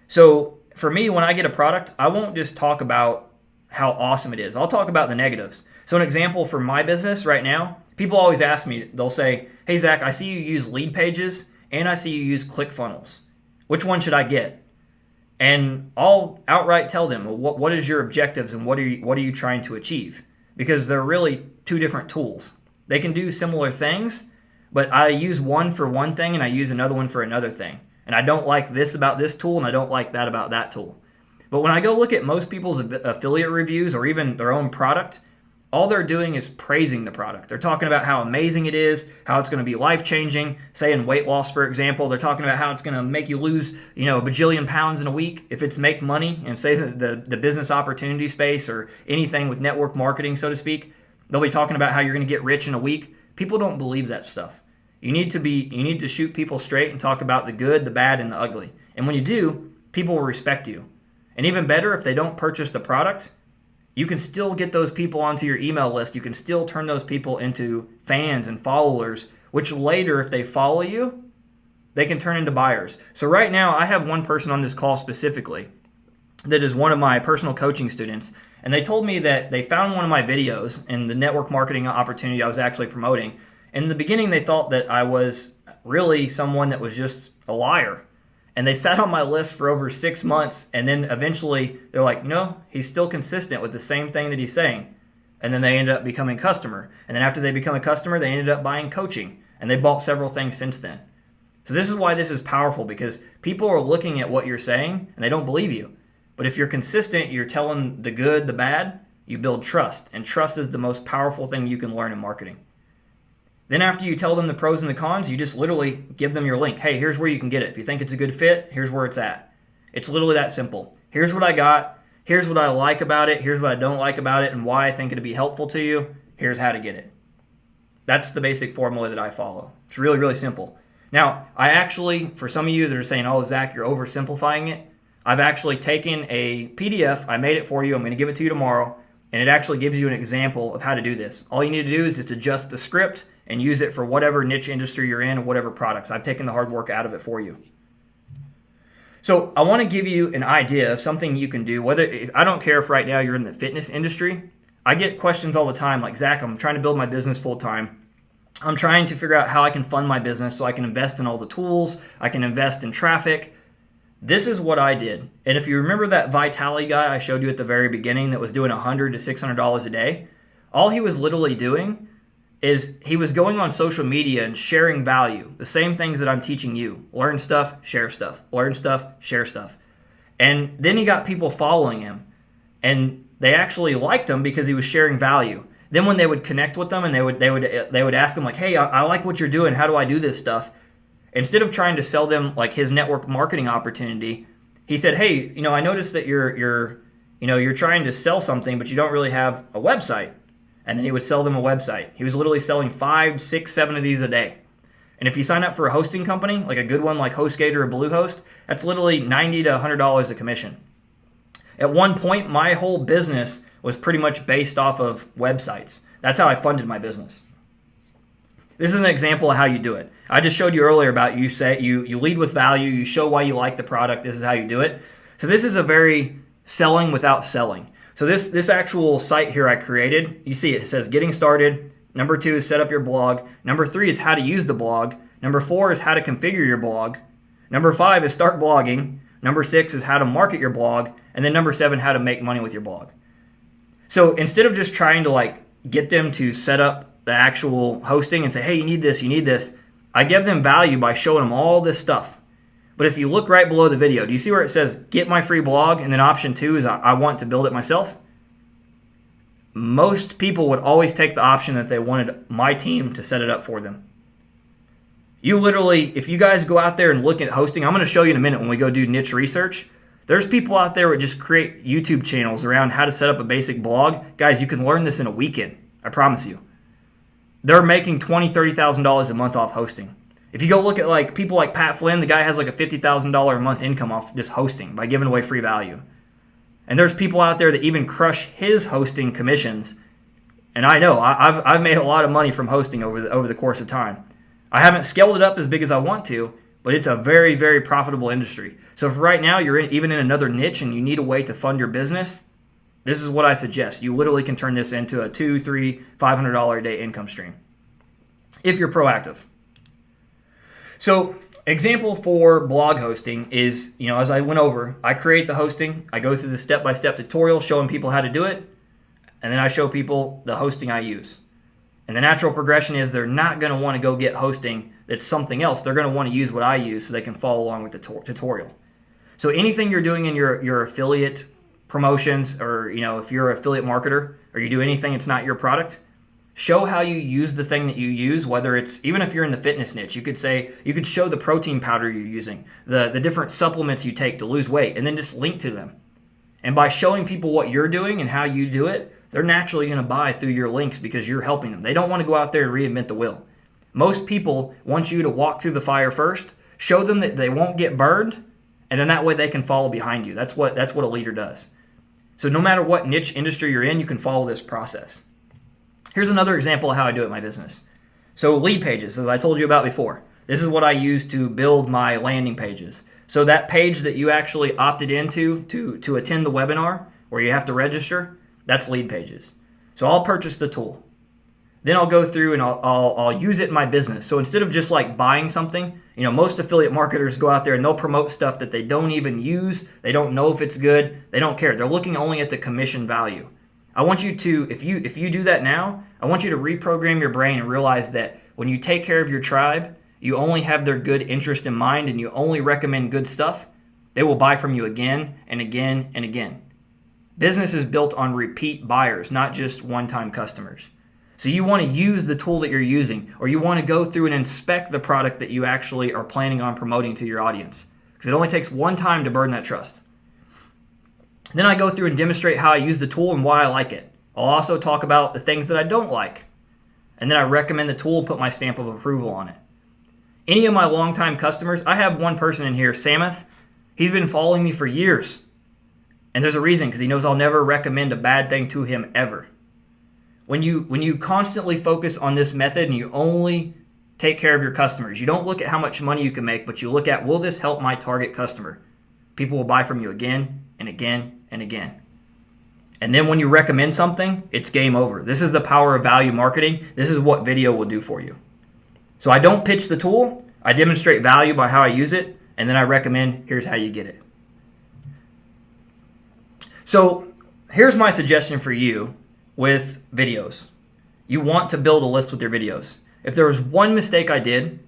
So for me, when I get a product, I won't just talk about how awesome it is. I'll talk about the negatives. So an example for my business right now, people always ask me, they'll say, hey, Zach, I see you use lead pages and I see you use ClickFunnels. Which one should I get? And I'll outright tell them, well, what is your objectives and what are you trying to achieve? Because they're really 2 different tools. They can do similar things, but I use one for one thing and I use another one for another thing. And I don't like this about this tool and I don't like that about that tool. But when I go look at most people's affiliate reviews or even their own product, all they're doing is praising the product. They're talking about how amazing it is, how it's going to be life-changing. Say in weight loss, for example, they're talking about how it's going to make you lose, a bajillion pounds in a week. If it's make money, and say the business opportunity space or anything with network marketing, so to speak, they'll be talking about how you're going to get rich in a week. People don't believe that stuff. You need to shoot people straight and talk about the good, the bad, and the ugly. And when you do, people will respect you. And even better, if they don't purchase the product, you can still get those people onto your email list. You can still turn those people into fans and followers, which later, if they follow you, they can turn into buyers. So right now, I have one person on this call specifically that is one of my personal coaching students, and they told me that they found one of my videos in the network marketing opportunity I was actually promoting. In the beginning, they thought that I was really someone that was just a liar. And they sat on my list for over 6 months, and then eventually they're like, he's still consistent with the same thing that he's saying. And then they ended up becoming a customer. And then after they become a customer, they ended up buying coaching. And they bought several things since then. So this is why this is powerful, because people are looking at what you're saying, and they don't believe you. But if you're consistent, you're telling the good, the bad, you build trust. And trust is the most powerful thing you can learn in marketing. Then after you tell them the pros and the cons, you just literally give them your link. Hey, here's where you can get it. If you think it's a good fit, here's where it's at. It's literally that simple. Here's what I got. Here's what I like about it. Here's what I don't like about it and why I think it'd be helpful to you. Here's how to get it. That's the basic formula that I follow. It's really, really simple. Now, I actually, for some of you that are saying, oh, Zach, you're oversimplifying it, I've actually taken a PDF. I made it for you. I'm going to give it to you tomorrow. And it actually gives you an example of how to do this. All you need to do is just adjust the script and use it for whatever niche industry you're in or whatever products. I've taken the hard work out of it for you. So I want to give you an idea of something you can do. I don't care if right now you're in the fitness industry. I get questions all the time like, Zach, I'm trying to build my business full time. I'm trying to figure out how I can fund my business so I can invest in all the tools. I can invest in traffic. This is what I did. And if you remember that Vitaly guy I showed you at the very beginning that was doing $100 to $600 a day, all he was literally doing is he was going on social media and sharing value. The same things that I'm teaching you. Learn stuff, share stuff. Learn stuff, share stuff. And then he got people following him. And they actually liked him because he was sharing value. Then when they would connect with them and they would ask him like, hey, I like what you're doing. How do I do this stuff? Instead of trying to sell them like his network marketing opportunity, he said, hey, I noticed that you're trying to sell something, but you don't really have a website. And then he would sell them a website. He was literally selling 5, 6, 7 of these a day. And if you sign up for a hosting company, like a good one like HostGator or Bluehost, that's literally $90 to $100 a commission. At one point, my whole business was pretty much based off of websites. That's how I funded my business. This is an example of how you do it. I just showed you earlier about you lead with value, you show why you like the product, this is how you do it. So this is a very selling without selling. So this actual site here I created, you see it says getting started. Number 2 is set up your blog. Number 3 is how to use the blog. Number 4 is how to configure your blog. Number 5 is start blogging. Number 6 is how to market your blog. And then number 7, how to make money with your blog. So instead of just trying to get them to set up the actual hosting and say, hey, you need this, I give them value by showing them all this stuff. But if you look right below the video, do you see where it says get my free blog? And then option 2 is I want to build it myself. Most people would always take the option that they wanted my team to set it up for them. You literally, if you guys go out there and look at hosting, I'm going to show you in a minute when we go do niche research. There's people out there that just create YouTube channels around how to set up a basic blog. Guys, you can learn this in a weekend. I promise you. They're making $20,000, $30,000 a month off hosting. If you go look at people like Pat Flynn, the guy has a $50,000 a month income off just hosting by giving away free value. And there's people out there that even crush his hosting commissions. And I know I've made a lot of money from hosting over the course of time. I haven't scaled it up as big as I want to, but it's a very, very profitable industry. So if right now you're even in another niche and you need a way to fund your business, this is what I suggest. You literally can turn this into a $200, $300, $500 a day income stream if you're proactive. So example for blog hosting is, as I went over, I create the hosting. I go through the step-by-step tutorial showing people how to do it. And then I show people the hosting I use. And the natural progression is they're not going to want to go get hosting that's something else. They're going to want to use what I use so they can follow along with the tutorial. So anything you're doing in your affiliate promotions, or if you're an affiliate marketer or you do anything that's not your product, show how you use the thing that you use. Whether it's, even if you're in the fitness niche, you could show the protein powder you're using, the different supplements you take to lose weight, and then just link to them. And by showing people what you're doing and how you do it, they're naturally going to buy through your links because you're helping them. They don't want to go out there and reinvent the wheel. Most people want you to walk through the fire first, show them that they won't get burned, and then that way they can follow behind you. That's what a leader does. So no matter what niche industry you're in, you can follow this process. Here's another example of how I do it in my business. So lead pages, as I told you about before. This is what I use to build my landing pages. So that page that you actually opted into to attend the webinar where you have to register, that's lead pages. So I'll purchase the tool. Then I'll go through and I'll use it in my business. So instead of just buying something, most affiliate marketers go out there and they'll promote stuff that they don't even use. They don't know if it's good. They don't care. They're looking only at the commission value. I want you to, if you do that now, I want you to reprogram your brain and realize that when you take care of your tribe, you only have their good interest in mind and you only recommend good stuff, they will buy from you again and again and again. Business is built on repeat buyers, not just one-time customers. So you want to use the tool that you're using, or you want to go through and inspect the product that you actually are planning on promoting to your audience, because it only takes one time to burn that trust. Then I go through and demonstrate how I use the tool and why I like it. I'll also talk about the things that I don't like. And then I recommend the tool and put my stamp of approval on it. Any of my longtime customers, I have one person in here, Samuth. He's been following me for years. And there's a reason, because he knows I'll never recommend a bad thing to him ever. When you constantly focus on this method and you only take care of your customers, you don't look at how much money you can make, but you look at, will this help my target customer? People will buy from you again and again and again. And then when you recommend something, it's game over. This is the power of value marketing. This is what video will do for you. So I don't pitch the tool. I demonstrate value by how I use it, and then I recommend, here's how you get it. So here's my suggestion for you with videos. You want to build a list with your videos. If there was one mistake I did,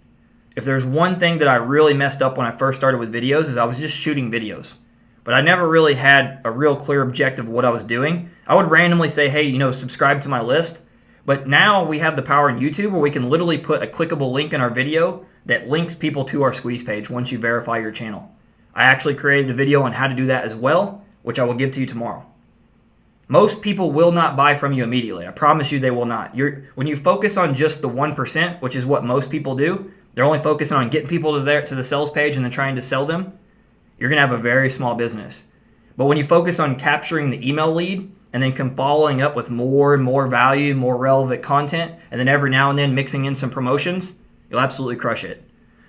if there's one thing that I really messed up when I first started with videos, is I was just shooting videos. But I never really had a real clear objective of what I was doing. I would randomly say, hey, subscribe to my list. But now we have the power in YouTube where we can literally put a clickable link in our video that links people to our squeeze page once you verify your channel. I actually created a video on how to do that as well, which I will give to you tomorrow. Most people will not buy from you immediately. I promise you they will not. When you focus on just the 1%, which is what most people do, they're only focusing on getting people to the sales page and then trying to sell them, you're going to have a very small business. But when you focus on capturing the email lead and then following up with more and more value, more relevant content, and then every now and then mixing in some promotions, you'll absolutely crush it.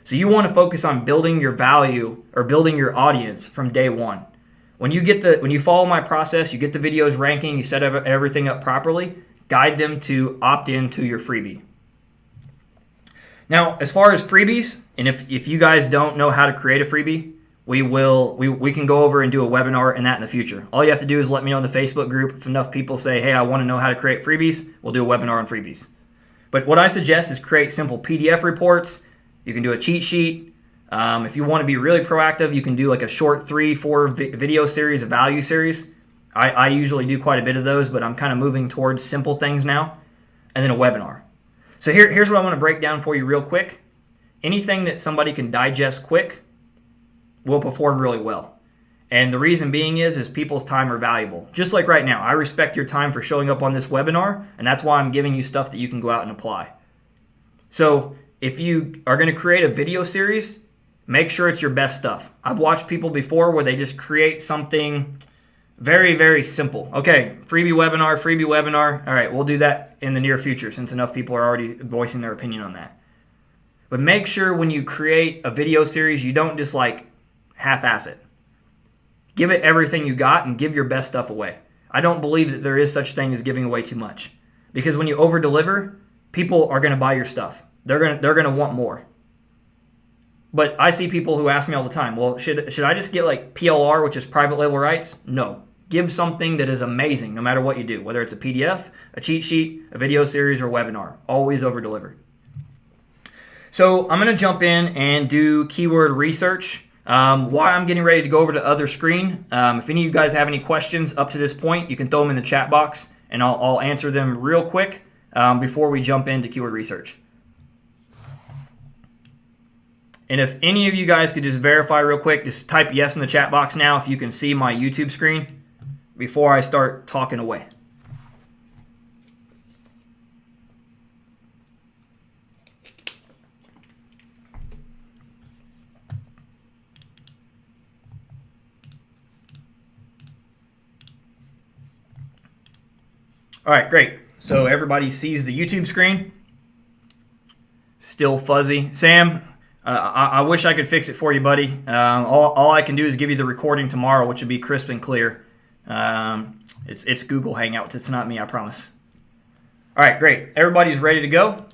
So you want to focus on building your value or building your audience from day one. When you follow my process, you get the videos ranking, you set everything up properly, guide them to opt into your freebie. Now, as far as freebies, and if you guys don't know how to create a freebie, we can go over and do a webinar and that in the future. All you have to do is let me know in the Facebook group. If enough people say, hey, I want to know how to create freebies, we'll do a webinar on freebies. But what I suggest is create simple PDF reports. You can do a cheat sheet. If you want to be really proactive, you can do like a short 3-4 video series, a value series. I usually do quite a bit of those, but I'm kind of moving towards simple things now. And then a webinar. So here's what I want to break down for you real quick. Anything that somebody can digest quick will perform really well. And the reason being is people's time are valuable. Just like right now, I respect your time for showing up on this webinar, and that's why I'm giving you stuff that you can go out and apply. So if you are going to create a video series, make sure it's your best stuff. I've watched people before where they just create something very, very simple. Okay, freebie webinar. All right, we'll do that in the near future since enough people are already voicing their opinion on that. But make sure when you create a video series, you don't just half-ass it. Give it everything you got and give your best stuff away. I don't believe that there is such thing as giving away too much. Because when you over-deliver, people are going to buy your stuff. They're going to want more. But I see people who ask me all the time, well, should I just get PLR, which is private label rights? No. Give something that is amazing no matter what you do, whether it's a PDF, a cheat sheet, a video series, or a webinar. Always over-deliver. So I'm going to jump in and do keyword research. While I'm getting ready to go over to other screen, if any of you guys have any questions up to this point, you can throw them in the chat box, and I'll answer them real quick before we jump into keyword research. And if any of you guys could just verify real quick, just type yes in the chat box now if you can see my YouTube screen before I start talking away. All right, great. So everybody sees the YouTube screen. Still fuzzy. Sam, I wish I could fix it for you, buddy. All I can do is give you the recording tomorrow, which would be crisp and clear. It's Google Hangouts. It's not me, I promise. All right, great. Everybody's ready to go.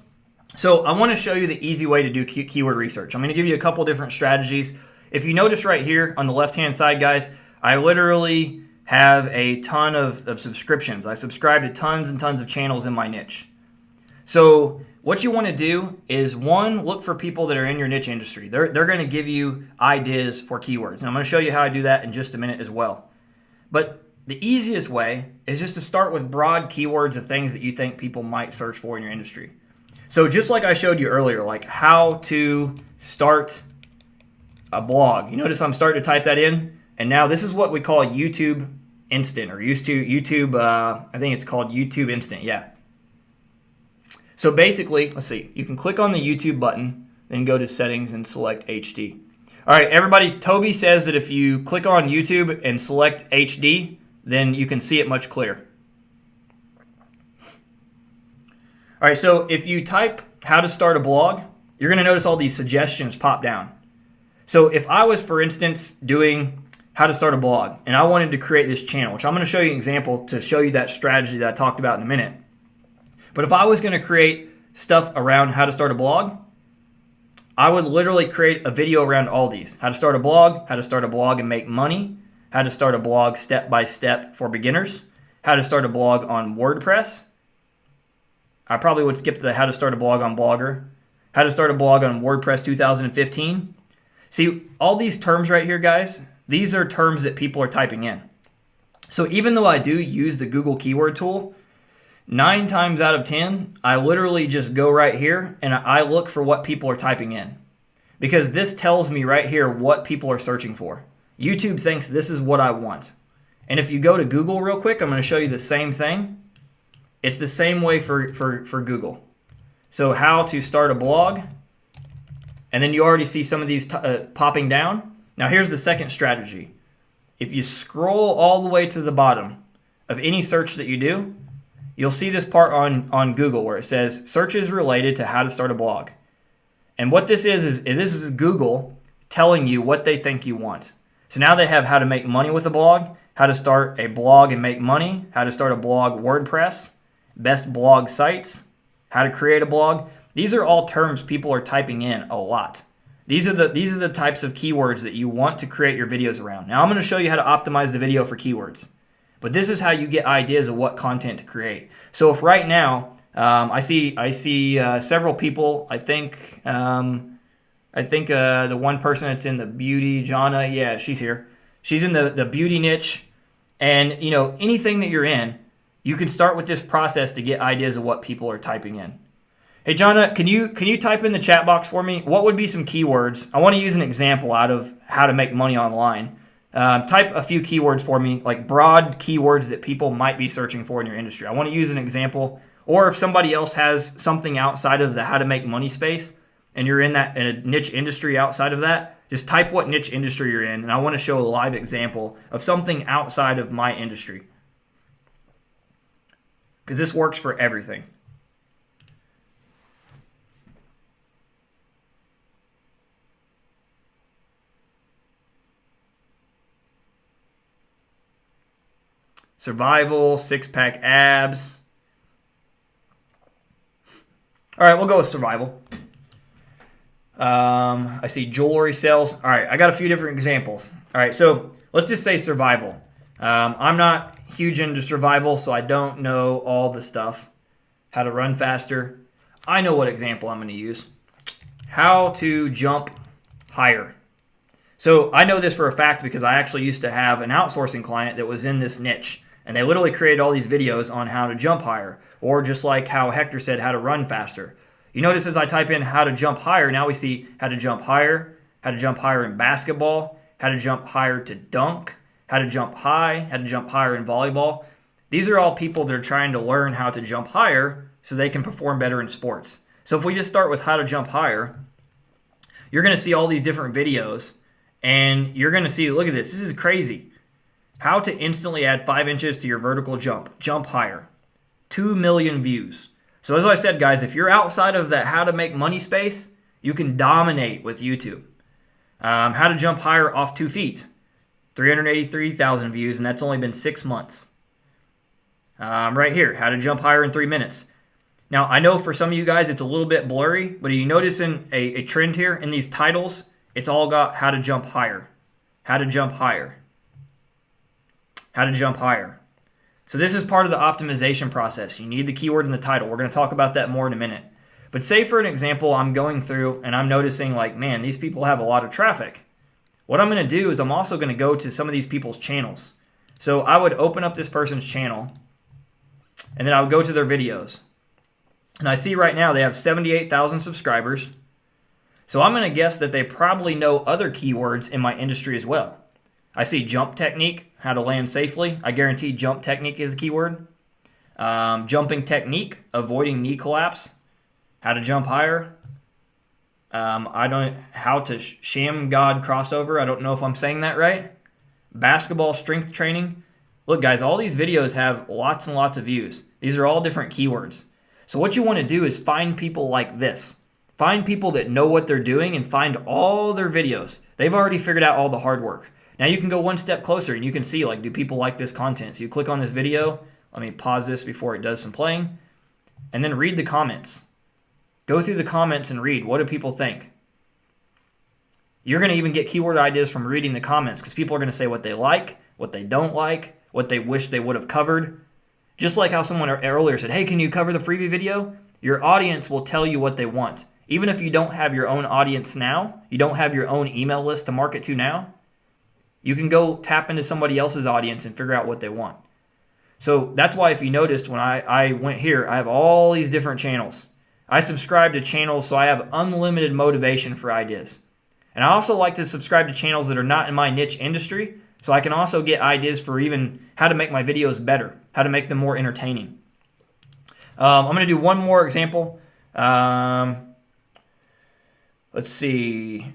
So I want to show you the easy way to do keyword research. I'm going to give you a couple different strategies. If you notice right here on the left-hand side, guys, I literally have a ton of subscriptions. I subscribe to tons and tons of channels in my niche. So what you want to do is, one, look for people that are in your niche industry. They're going to give you ideas for keywords. And I'm going to show you how I do that in just a minute as well. But the easiest way is just to start with broad keywords of things that you think people might search for in your industry. So just like I showed you earlier, like how to start a blog. You notice I'm starting to type that in. And now this is what we call YouTube Instant or YouTube. I think it's called YouTube Instant. Yeah. So basically, let's see. You can click on the YouTube button, then go to settings and select HD. All right, everybody. Toby says that if you click on YouTube and select HD, then you can see it much clearer. All right, so if you type how to start a blog, you're going to notice all these suggestions pop down. So if I was, for instance, doing how to start a blog and I wanted to create this channel, which I'm going to show you an example to show you that strategy that I talked about in a minute. But if I was going to create stuff around how to start a blog, I would literally create a video around all these. How to start a blog and make money, how to start a blog step by step for beginners, how to start a blog on WordPress. I probably would skip the how to start a blog on Blogger, how to start a blog on WordPress 2015. See, all these terms right here, guys, these are terms that people are typing in. So even though I do use the Google keyword tool, 9 times out of 10, I literally just go right here and I look for what people are typing in. Because this tells me right here what people are searching for. YouTube thinks this is what I want. And if you go to Google real quick, I'm going to show you the same thing. It's the same way for Google. So how to start a blog. And then you already see some of these popping down. Now here's the second strategy. If you scroll all the way to the bottom of any search that you do, you'll see this part on Google where it says searches related to how to start a blog. And what this is this is Google telling you what they think you want. So now they have how to make money with a blog, how to start a blog and make money, how to start a blog WordPress, best blog sites, how to create a blog. These are all terms people are typing in a lot. These are the types of keywords that you want to create your videos around. Now I'm going to show you how to optimize the video for keywords. But this is how you get ideas of what content to create. So if right now I see several people, I think the one person that's in the beauty, Jana, yeah, she's here. She's in the beauty niche, and anything that you're in, you can start with this process to get ideas of what people are typing in. Hey Jana, can you type in the chat box for me? What would be some keywords? I want to use an example out of how to make money online. Type a few keywords for me, like broad keywords that people might be searching for in your industry. I want to use an example, or if somebody else has something outside of the how to make money space and you're in a niche industry outside of that, just type what niche industry you're in, and I want to show a live example of something outside of my industry. Because this works for everything. Survival, six-pack abs. All right, we'll go with survival. I see jewelry sales. All right, I got a few different examples. All right, so let's just say survival. I'm not huge into survival, so I don't know all the stuff. How to run faster. I know what example I'm going to use. How to jump higher. So I know this for a fact because I actually used to have an outsourcing client that was in this niche. And they literally created all these videos on how to jump higher, or just like how Hector said, how to run faster. You notice as I type in how to jump higher, now we see how to jump higher in basketball, how to jump higher to dunk, how to jump high, how to jump higher in volleyball. These are all people that are trying to learn how to jump higher so they can perform better in sports. So if we just start with how to jump higher, you're going to see all these different videos, and you're going to see, look at this. This is crazy. How to instantly add 5 inches to your vertical jump. Jump higher. 2 million views. So as I said, guys, if you're outside of that how to make money space, you can dominate with YouTube. How to jump higher off 2 feet. 383,000 views, and that's only been 6 months. Right here, how to jump higher in 3 minutes. Now, I know for some of you guys it's a little bit blurry, but are you noticing a trend here in these titles? It's all got how to jump higher. How to jump higher. How to jump higher. So this is part of the optimization process. You need the keyword in the title. We're going to talk about that more in a minute. But say for an example, I'm going through and I'm noticing like, man, these people have a lot of traffic. What I'm going to do is I'm also going to go to some of these people's channels. So I would open up this person's channel and then I would go to their videos. And I see right now they have 78,000 subscribers. So I'm going to guess that they probably know other keywords in my industry as well. I see jump technique, how to land safely. I guarantee jump technique is a keyword. Jumping technique, avoiding knee collapse, how to jump higher. How to sham God crossover. I don't know if I'm saying that right. Basketball strength training. Look, guys, all these videos have lots and lots of views. These are all different keywords. So what you want to do is find people like this. Find people that know what they're doing and find all their videos. They've already figured out all the hard work. Now you can go one step closer and you can see, like, do people like this content? So you click on this video. Let me pause this before it does some playing. And then read the comments. Go through the comments and read. What do people think? You're going to even get keyword ideas from reading the comments because people are going to say what they like, what they don't like, what they wish they would have covered. Just like how someone earlier said, hey, can you cover the freebie video? Your audience will tell you what they want. Even if you don't have your own audience now, you don't have your own email list to market to now, you can go tap into somebody else's audience and figure out what they want. So that's why if you noticed when I went here, I have all these different channels. I subscribe to channels so I have unlimited motivation for ideas. And I also like to subscribe to channels that are not in my niche industry so I can also get ideas for even how to make my videos better, how to make them more entertaining. I'm going to do one more example. Let's see.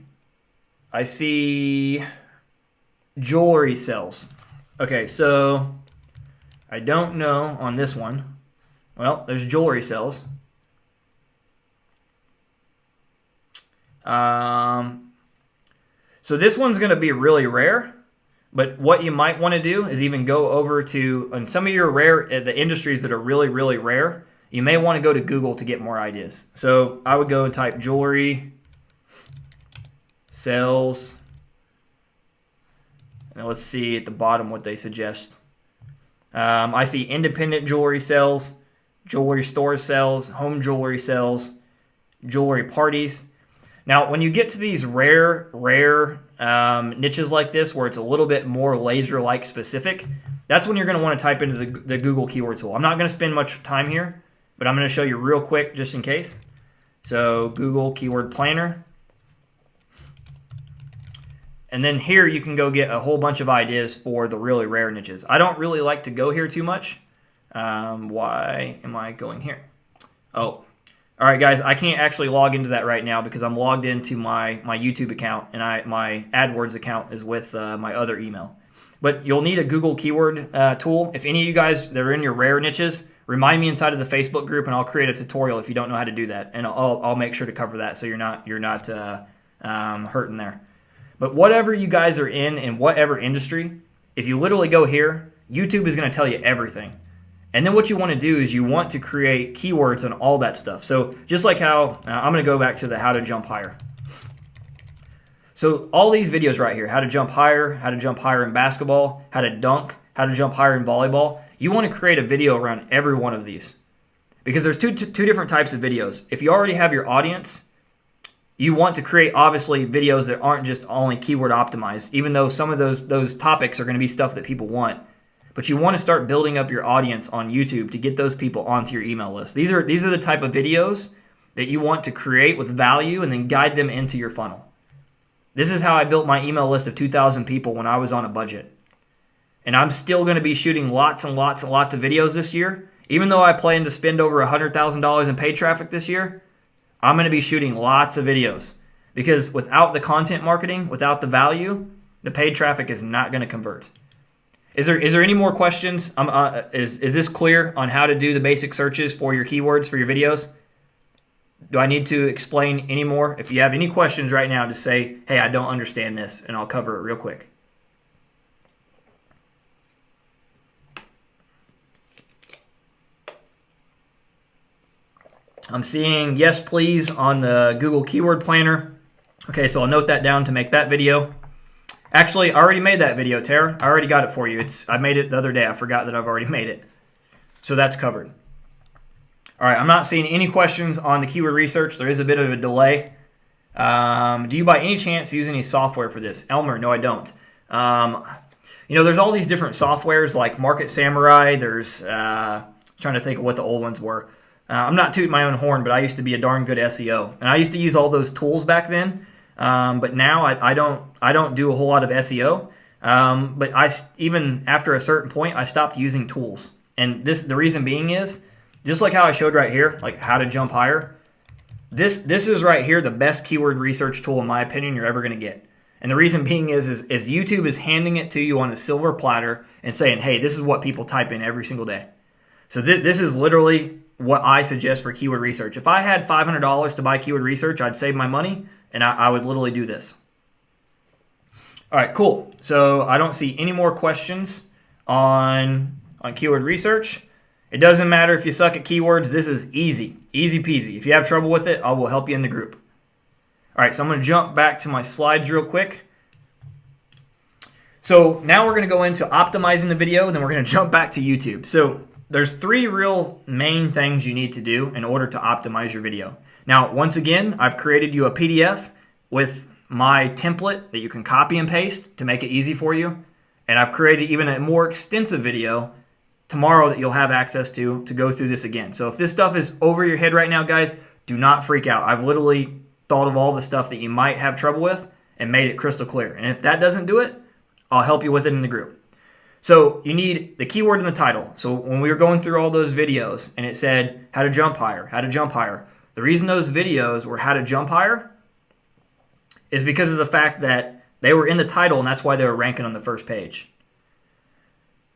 I see jewelry sales. Okay, so I don't know on this one. Well, there's jewelry sales. So this one's going to be really rare, but what you might want to do is even go over to, on some of your the industries that are really, really rare, you may want to go to Google to get more ideas. So I would go and type jewelry sales, and let's see at the bottom what they suggest. I see independent jewelry sales, jewelry store sales, home jewelry sales, jewelry parties. Now, when you get to these rare niches like this, where it's a little bit more laser-like specific, that's when you're going to want to type into the Google keyword tool. I'm not going to spend much time here, but I'm going to show you real quick just in case. So Google Keyword Planner. And then here you can go get a whole bunch of ideas for the really rare niches. I don't really like to go here too much. Why am I going here? Oh. All right, guys, I can't actually log into that right now because I'm logged into my YouTube account, and my AdWords account is with my other email. But you'll need a Google keyword tool. If any of you guys that are in your rare niches, remind me inside of the Facebook group, and I'll create a tutorial if you don't know how to do that, and I'll make sure to cover that so you're not hurting there. But whatever you guys are in whatever industry, if you literally go here, YouTube is going to tell you everything. And then what you want to do is you want to create keywords on all that stuff. So just like how, I'm going to go back to the how to jump higher. So all these videos right here, how to jump higher in basketball, how to dunk, how to jump higher in volleyball. You want to create a video around every one of these. Because there's two different types of videos. If you already have your audience, you want to create, obviously, videos that aren't just only keyword optimized, even though some of those topics are going to be stuff that people want. But you want to start building up your audience on YouTube to get those people onto your email list. These are the type of videos that you want to create with value and then guide them into your funnel. This is how I built my email list of 2,000 people when I was on a budget. And I'm still going to be shooting lots and lots and lots of videos this year. Even though I plan to spend over $100,000 in paid traffic this year, I'm going to be shooting lots of videos. Because without the content marketing, without the value, the paid traffic is not going to convert. Is there any more questions? Is this clear on how to do the basic searches for your keywords for your videos? Do I need to explain any more? If you have any questions right now, just say, hey, I don't understand this, and I'll cover it real quick. I'm seeing yes, please on the Google Keyword Planner. Okay, so I'll note that down to make that video. Actually, I already made that video, Tara. I already got it for you. I made it the other day. I forgot that I've already made it. So that's covered. All right, I'm not seeing any questions on the keyword research. There is a bit of a delay. Do you by any chance use any software for this? Elmer, no, I don't. There's all these different softwares like Market Samurai. There's, trying to think of what the old ones were. I'm not tooting my own horn, but I used to be a darn good SEO. And I used to use all those tools back then. But now I don't do a whole lot of SEO. But even after a certain point, I stopped using tools. And the reason being is, just like how I showed right here, like how to jump higher, this is right here the best keyword research tool, in my opinion, you're ever going to get. And the reason being is YouTube is handing it to you on a silver platter and saying, hey, this is what people type in every single day. So this is literally what I suggest for keyword research. If I had $500 to buy keyword research, I'd save my money, and I would literally do this. All right, cool. So I don't see any more questions on keyword research. It doesn't matter if you suck at keywords. This is easy peasy. If you have trouble with it, I will help you in the group. All right, so I'm going to jump back to my slides real quick. So now we're going to go into optimizing the video, and then we're going to jump back to YouTube. So there's 3 real main things you need to do in order to optimize your video. Now, once again, I've created you a PDF with my template that you can copy and paste to make it easy for you. And I've created even a more extensive video tomorrow that you'll have access to go through this again. So if this stuff is over your head right now, guys, do not freak out. I've literally thought of all the stuff that you might have trouble with and made it crystal clear. And if that doesn't do it, I'll help you with it in the group. So you need the keyword in the title. So when we were going through all those videos and it said how to jump higher, how to jump higher, the reason those videos were how to jump higher is because of the fact that they were in the title, and that's why they were ranking on the first page.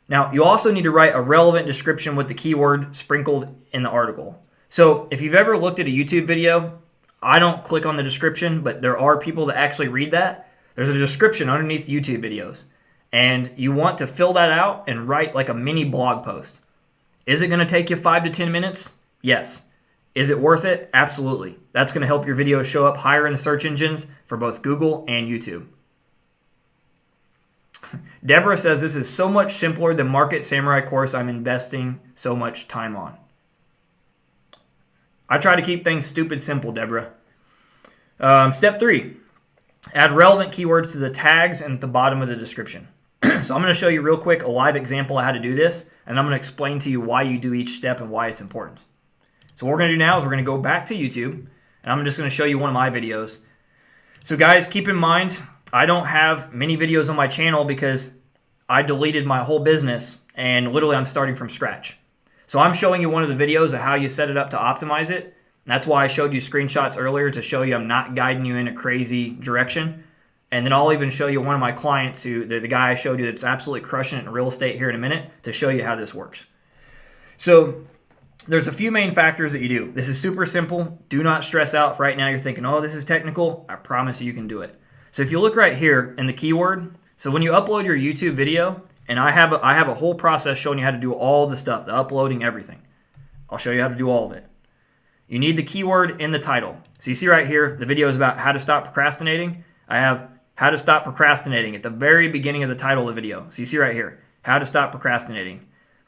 Now, you also need to write a relevant description with the keyword sprinkled in the article. So if you've ever looked at a YouTube video, I don't click on the description, but there are people that actually read that. There's a description underneath YouTube videos, and you want to fill that out and write like a mini blog post. Is it going to take you 5 to 10 minutes? Yes. Is it worth it? Absolutely. That's going to help your video show up higher in the search engines for both Google and YouTube. Deborah says this is so much simpler than Market Samurai course I'm investing so much time on. I try to keep things stupid simple, Deborah. Step 3, add relevant keywords to the tags and at the bottom of the description. So I'm going to show you real quick a live example of how to do this, and I'm going to explain to you why you do each step and why it's important. So what we're going to do now is we're going to go back to YouTube, and I'm just going to show you one of my videos. So guys, keep in mind, I don't have many videos on my channel because I deleted my whole business, and literally I'm starting from scratch. So I'm showing you one of the videos of how you set it up to optimize it. That's why I showed you screenshots earlier to show you I'm not guiding you in a crazy direction. And then I'll even show you one of my clients, the guy I showed you that's absolutely crushing it in real estate here in a minute, to show you how this works. So there's a few main factors that you do. This is super simple. Do not stress out if right now you're thinking, oh, this is technical. I promise you can do it. So if you look right here in the keyword, so when you upload your YouTube video, and I have a whole process showing you how to do all the stuff, the uploading, everything. I'll show you how to do all of it. You need the keyword in the title. So you see right here, the video is about how to stop procrastinating. I have how to stop procrastinating at the very beginning of the title of the video. So you see right here, how to stop procrastinating.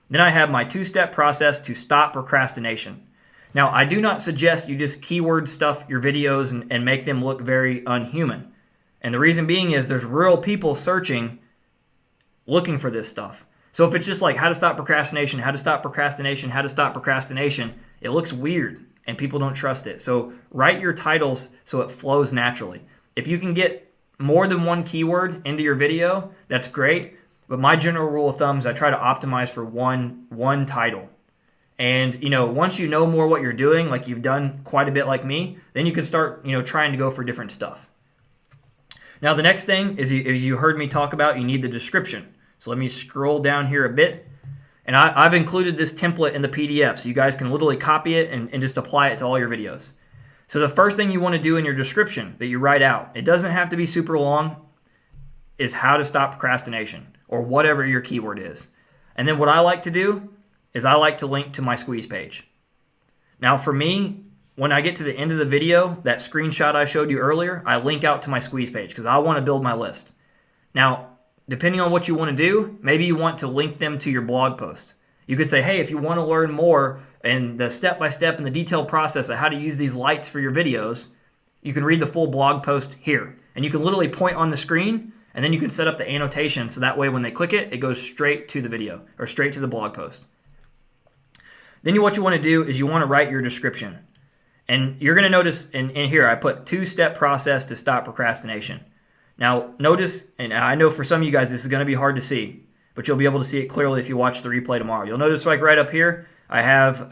Then I have my 2-step process to stop procrastination. Now, I do not suggest you just keyword stuff your videos and make them look very unhuman. And the reason being is there's real people searching, looking for this stuff. So if it's just like how to stop procrastination, how to stop procrastination, how to stop procrastination, it looks weird and people don't trust it. So write your titles so it flows naturally. If you can get more than one keyword into your video, that's great. But my general rule of thumb is I try to optimize for one title. And, once you know more what you're doing, like you've done quite a bit like me, then you can start, trying to go for different stuff. Now, the next thing is you heard me talk about, you need the description. So let me scroll down here a bit. And I've included this template in the PDF, so you guys can literally copy it and just apply it to all your videos. So the first thing you want to do in your description that you write out, it doesn't have to be super long, is how to stop procrastination or whatever your keyword is. And then what I like to do is I like to link to my squeeze page. Now for me, when I get to the end of the video, that screenshot I showed you earlier, I link out to my squeeze page because I want to build my list. Now, depending on what you want to do, maybe you want to link them to your blog post. You could say, hey, if you want to learn more and the step-by-step and the detailed process of how to use these lights for your videos, you can read the full blog post here. And you can literally point on the screen, and then you can set up the annotation so that way when they click it, it goes straight to the video or straight to the blog post. Then what you want to do is you want to write your description. And you're going to notice in here I put 2-step process to stop procrastination. Now, notice, and I know for some of you guys this is going to be hard to see, but you'll be able to see it clearly if you watch the replay tomorrow. You'll notice like right up here, I have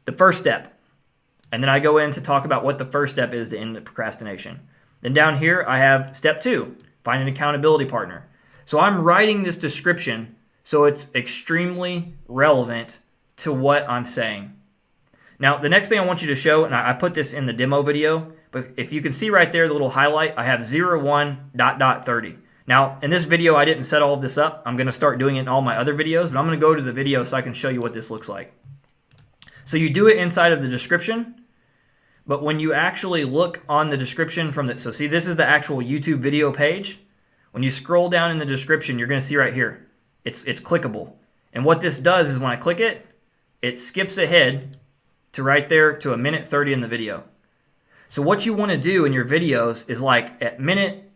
the first step. And then I go in to talk about what the first step is to end procrastination. Then down here, I have step 2, find an accountability partner. So I'm writing this description so it's extremely relevant to what I'm saying. Now, the next thing I want you to show, and I put this in the demo video, but if you can see right there, the little highlight, I have 01.30. Now, in this video, I didn't set all of this up. I'm going to start doing it in all my other videos, but I'm going to go to the video so I can show you what this looks like. So you do it inside of the description, but when you actually look on the description from the, so see, this is the actual YouTube video page. When you scroll down in the description, you're going to see right here, it's clickable. And what this does is when I click it, it skips ahead to right there to 1:30 in the video. So what you want to do in your videos is like at minute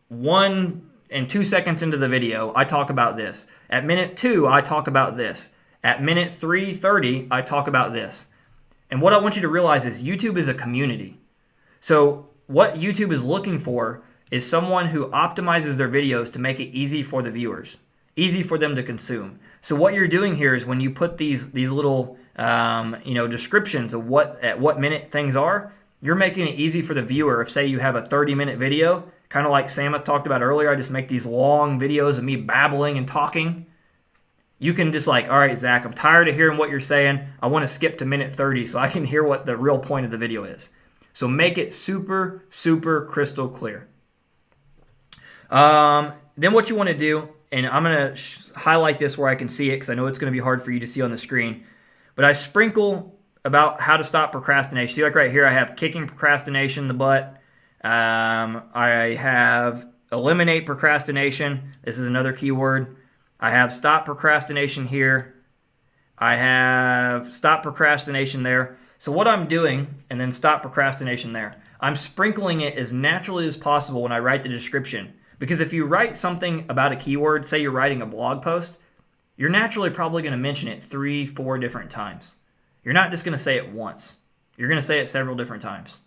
1 and 2 seconds into the video, I talk about this. At minute 2, I talk about this. At minute 3:30, I talk about this. And what I want you to realize is YouTube is a community. So what YouTube is looking for is someone who optimizes their videos to make it easy for the viewers, easy for them to consume. So what you're doing here is when you put these little descriptions of at what minute things are, you're making it easy for the viewer. If say you have a 30-minute video, kind of like Samuth talked about earlier, I just make these long videos of me babbling and talking. You can just like, all right, Zach, I'm tired of hearing what you're saying. I want to skip to minute 30 so I can hear what the real point of the video is. So make it super, super crystal clear. Then what you want to do, and I'm going to highlight this where I can see it because I know it's going to be hard for you to see on the screen, but I sprinkle about how to stop procrastination. See, like right here, I have kicking procrastination in the butt. I have eliminate procrastination. This is another keyword. I have stop procrastination here. I have stop procrastination there. So what I'm doing, and then stop procrastination there, I'm sprinkling it as naturally as possible when I write the description. Because if you write something about a keyword, say you're writing a blog post, you're naturally probably going to mention it 3-4 different times. You're not just going to say it once. You're going to say it several different times.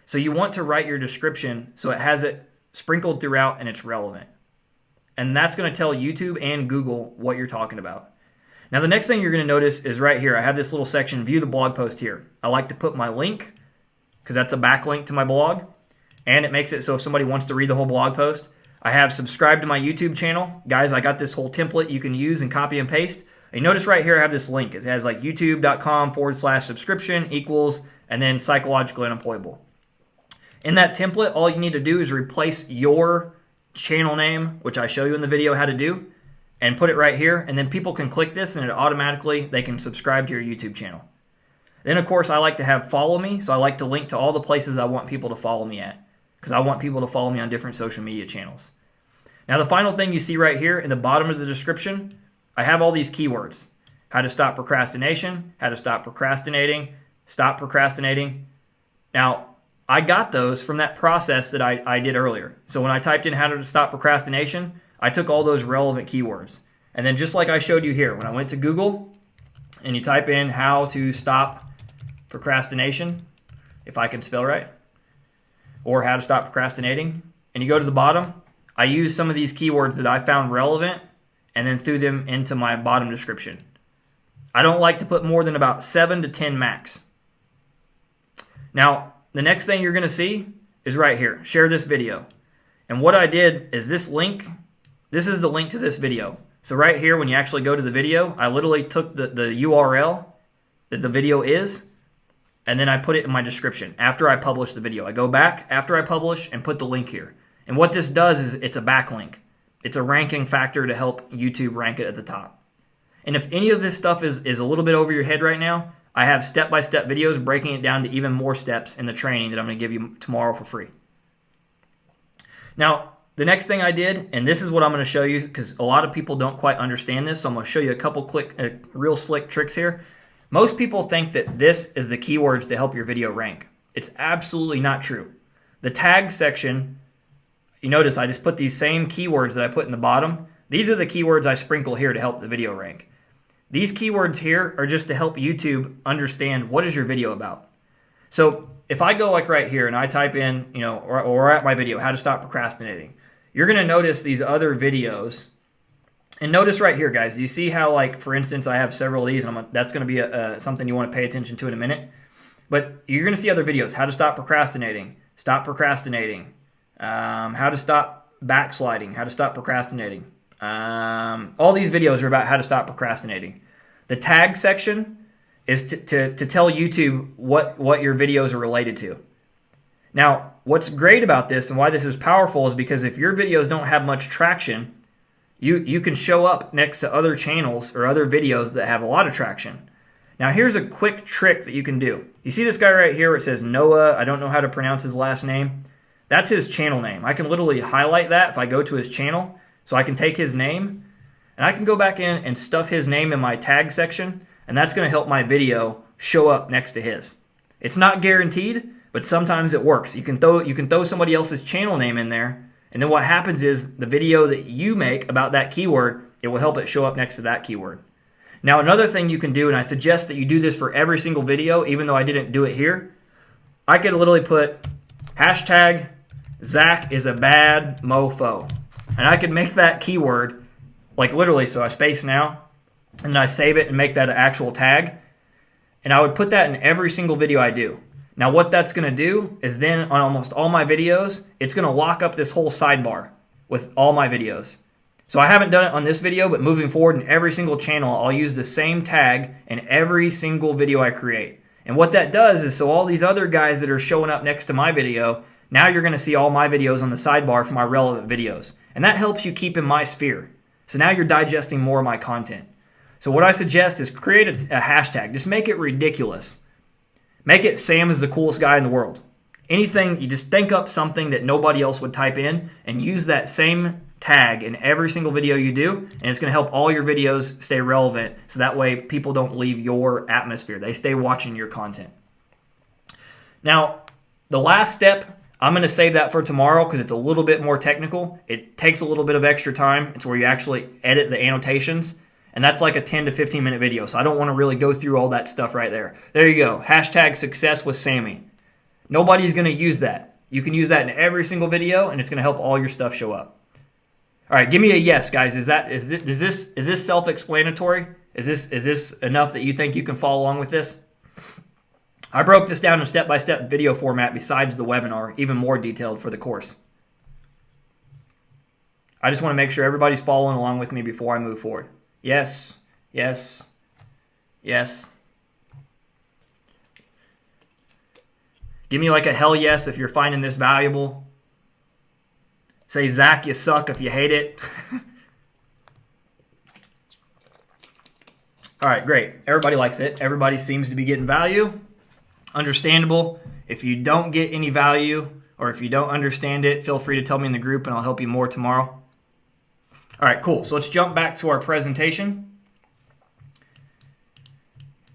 So you want to write your description so it has it sprinkled throughout and it's relevant. And that's going to tell YouTube and Google what you're talking about. Now the next thing you're going to notice is right here. I have this little section, view the blog post here. I like to put my link because that's a backlink to my blog. And it makes it so if somebody wants to read the whole blog post, I have subscribed to my YouTube channel. Guys, I got this whole template you can use and copy and paste. And notice right here I have this link. It has like youtube.com/subscription equals and then psychological unemployable. In that template, all you need to do is replace your channel name, which I show you in the video how to do, and put it right here. And then people can click this and it automatically, they can subscribe to your YouTube channel. Then of course I like to have follow me. So I like to link to all the places I want people to follow me at because I want people to follow me on different social media channels. Now the final thing you see right here in the bottom of the description, I have all these keywords. How to stop procrastination, how to stop procrastinating, stop procrastinating. Now, I got those from that process that I did earlier. So when I typed in how to stop procrastination, I took all those relevant keywords. And then just like I showed you here, when I went to Google and you type in how to stop procrastination, if I can spell right, or how to stop procrastinating, and you go to the bottom, I used some of these keywords that I found relevant and then threw them into my bottom description. I don't like to put more than about 7 to 10 max. Now, the next thing you're going to see is right here. Share this video. And what I did is this link, this is the link to this video. So right here, when you actually go to the video, I literally took the URL that the video is, and then I put it in my description after I publish the video. I go back after I publish and put the link here. And what this does is it's a backlink. It's a ranking factor to help YouTube rank it at the top. And if any of this stuff is a little bit over your head right now, I have step-by-step videos breaking it down to even more steps in the training that I'm going to give you tomorrow for free. Now, the next thing I did, and this is what I'm going to show you because a lot of people don't quite understand this, so I'm going to show you a couple real slick tricks here. Most people think that this is the keywords to help your video rank. It's absolutely not true. The tag section, you notice I just put these same keywords that I put in the bottom. These are the keywords I sprinkle here to help the video rank. These keywords here are just to help YouTube understand what is your video about. So if I go like right here and I type in, or at my video, how to stop procrastinating, you're going to notice these other videos. And notice right here, guys, you see how, like, for instance, I have several of these, and that's going to be something you want to pay attention to in a minute. But you're going to see other videos, how to stop procrastinating, how to stop backsliding, how to stop procrastinating. All these videos are about how to stop procrastinating. The tag section is to tell YouTube what your videos are related to. Now, what's great about this and why this is powerful is because if your videos don't have much traction, you can show up next to other channels or other videos that have a lot of traction. Now, here's a quick trick that you can do. You see this guy right here where it says Noah, I don't know how to pronounce his last name. That's his channel name. I can literally highlight that if I go to his channel. So I can take his name, and I can go back in and stuff his name in my tag section, and that's going to help my video show up next to his. It's not guaranteed, but sometimes it works. You can throw somebody else's channel name in there, and then what happens is the video that you make about that keyword, it will help it show up next to that keyword. Now, another thing you can do, and I suggest that you do this for every single video, even though I didn't do it here, I could literally put hashtag Zach is a bad mofo. And I could make that keyword, like literally, so I space now, and then I save it and make that an actual tag. And I would put that in every single video I do. Now what that's going to do is then on almost all my videos, it's going to lock up this whole sidebar with all my videos. So I haven't done it on this video, but moving forward in every single channel, I'll use the same tag in every single video I create. And what that does is so all these other guys that are showing up next to my video, now you're going to see all my videos on the sidebar for my relevant videos. And that helps you keep in my sphere. So now you're digesting more of my content. So what I suggest is create a hashtag. Just make it ridiculous. Make it Sam is the coolest guy in the world. Anything, you just think up something that nobody else would type in and use that same tag in every single video you do, and it's going to help all your videos stay relevant so that way people don't leave your atmosphere. They stay watching your content. Now, the last step, I'm going to save that for tomorrow because it's a little bit more technical. It takes a little bit of extra time. It's where you actually edit the annotations, and that's like a 10 to 15 minute video, so I don't want to really go through all that stuff right there. There you go. Hashtag success with Sammy. Nobody's going to use that. You can use that in every single video, and it's going to help all your stuff show up. All right, give me a yes, guys. Is this self-explanatory? Is this enough that you think you can follow along with this? I broke this down in step-by-step video format besides the webinar, even more detailed for the course. I just want to make sure everybody's following along with me before I move forward. Yes, yes, yes. Give me like a hell yes if you're finding this valuable. Say, Zach, you suck if you hate it. All right, great. Everybody likes it. Everybody seems to be getting value. Understandable. If you don't get any value or if you don't understand it, feel free to tell me in the group and I'll help you more tomorrow. All right, cool. So let's jump back to our presentation.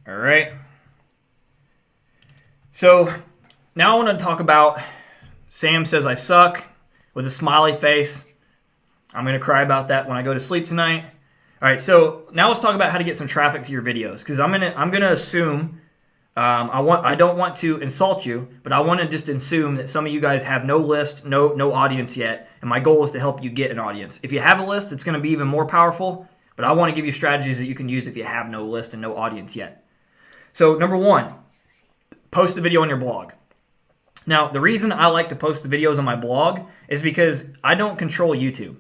All right. So now I want to talk about Sam says I suck with a smiley face. I'm going to cry about that when I go to sleep tonight. All right, so now let's talk about how to get some traffic to your videos because I'm gonna assume I don't want to insult you, but I want to just assume that some of you guys have no list, no audience yet, and my goal is to help you get an audience. If you have a list, it's going to be even more powerful, but I want to give you strategies that you can use if you have no list and no audience yet. So number one, post a video on your blog. Now, the reason I like to post the videos on my blog is because I don't control YouTube.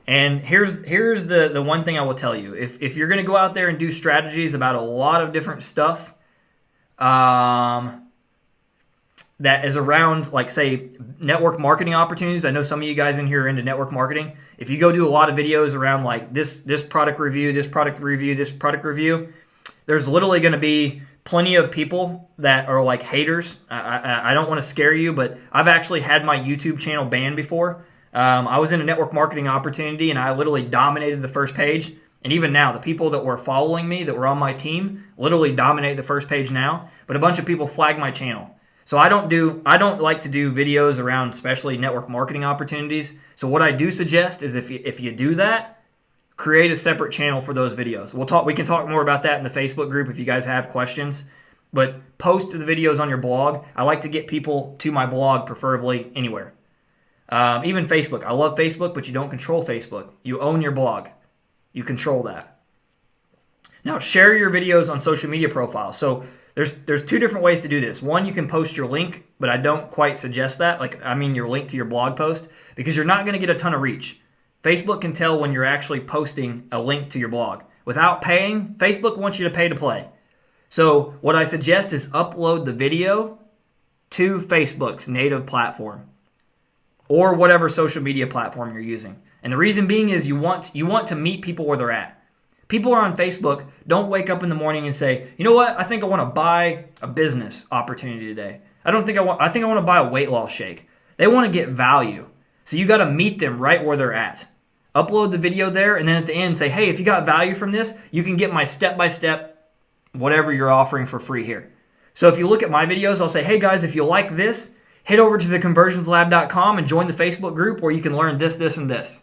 And here's the one thing I will tell you. If you're going to go out there and do strategies about a lot of different stuff that is around, like, say, network marketing opportunities. I know some of you guys in here are into network marketing. If you go do a lot of videos around, like, this product review, this product review, this product review, there's literally going to be plenty of people that are like haters. I don't want to scare you, but I've actually had my YouTube channel banned before. I was in a network marketing opportunity and I literally dominated the first page. And even now, the people that were following me, that were on my team, literally dominate the first page now. But a bunch of people flagged my channel. So I don't like to do videos around especially network marketing opportunities. So what I do suggest is if you do that, create a separate channel for those videos. We can talk more about that in the Facebook group if you guys have questions. but post the videos on your blog. I like to get people to my blog, preferably anywhere. Even Facebook. I love Facebook, but you don't control Facebook. You own your blog. You control that. Now, share your videos on social media profiles. So there's two different ways to do this. One, you can post your link, but I don't quite suggest that. Your link to your blog post, because you're not going to get a ton of reach. Facebook can tell when you're actually posting a link to your blog. Without paying, Facebook wants you to pay to play. So what I suggest is upload the video to Facebook's native platform or whatever social media platform you're using. And the reason being is you want to meet people where they're at. People are on Facebook, don't wake up in the morning and say, you know what, I think I want to buy a business opportunity today. I think I want to buy a weight loss shake. They want to get value. So you got to meet them right where they're at. Upload the video there, and then at the end say, hey, if you got value from this, you can get my step-by-step whatever you're offering for free here. So if you look at my videos, I'll say, hey guys, if you like this, head over to theconversionslab.com and join the Facebook group where you can learn this, this, and this.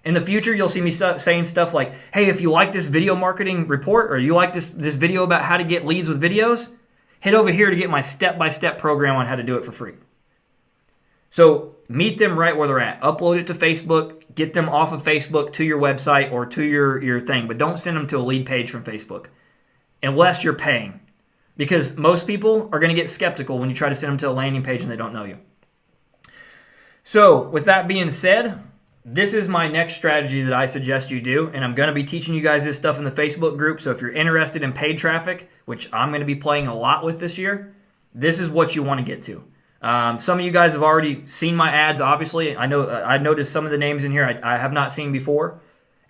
In the future, you'll see me saying stuff like, hey, if you like this video marketing report or you like this video about how to get leads with videos, head over here to get my step-by-step program on how to do it for free. So meet them right where they're at. Upload it to Facebook. Get them off of Facebook to your website or to your thing. But don't send them to a lead page from Facebook unless you're paying. Because most people are going to get skeptical when you try to send them to a landing page and they don't know you. So with that being said, this is my next strategy that I suggest you do. And I'm going to be teaching you guys this stuff in the Facebook group. So if you're interested in paid traffic, which I'm going to be playing a lot with this year, this is what you want to get to. Some of you guys have already seen my ads, obviously. I know I noticed some of the names in here I have not seen before.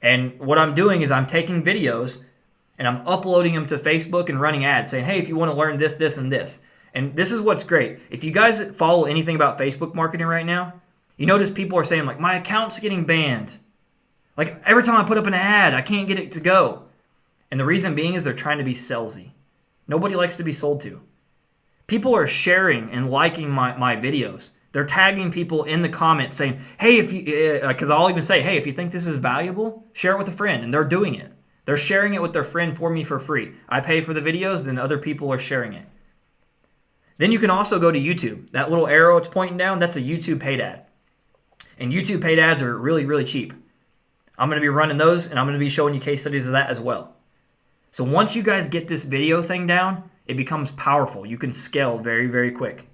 And what I'm doing is I'm taking videos and I'm uploading them to Facebook and running ads saying, hey, if you want to learn this, this, and this. And this is what's great. If you guys follow anything about Facebook marketing right now, you notice people are saying, like, my account's getting banned. Like, every time I put up an ad, I can't get it to go. And the reason being is they're trying to be salesy. Nobody likes to be sold to. People are sharing and liking my videos. They're tagging people in the comments saying, hey, because I'll even say, hey, if you think this is valuable, share it with a friend. And they're doing it. They're sharing it with their friend for me for free. I pay for the videos, then other people are sharing it. Then you can also go to YouTube. That little arrow it's pointing down, that's a YouTube paid ad. And YouTube paid ads are really, really cheap. I'm going to be running those, and I'm going to be showing you case studies of that as well. So once you guys get this video thing down, it becomes powerful. You can scale very, very quick.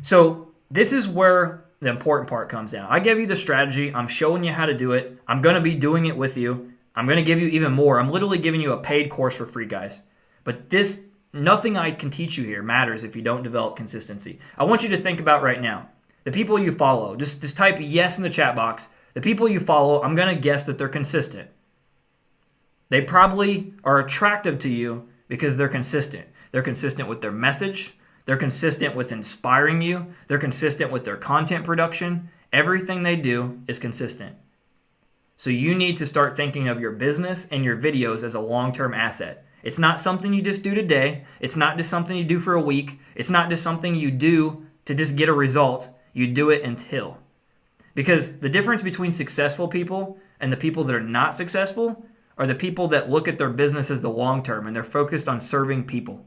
So this is where the important part comes down. I gave you the strategy. I'm showing you how to do it. I'm going to be doing it with you. I'm going to give you even more. I'm literally giving you a paid course for free, guys. But nothing I can teach you here matters if you don't develop consistency. I want you to think about right now. The people you follow, just type yes in the chat box. The people you follow, I'm going to guess that they're consistent. They probably are attractive to you because they're consistent. They're consistent with their message. They're consistent with inspiring you. They're consistent with their content production. Everything they do is consistent. So you need to start thinking of your business and your videos as a long-term asset. It's not something you just do today. It's not just something you do for a week. It's not just something you do to just get a result. You do it until. Because the difference between successful people and the people that are not successful are the people that look at their business as the long term and they're focused on serving people.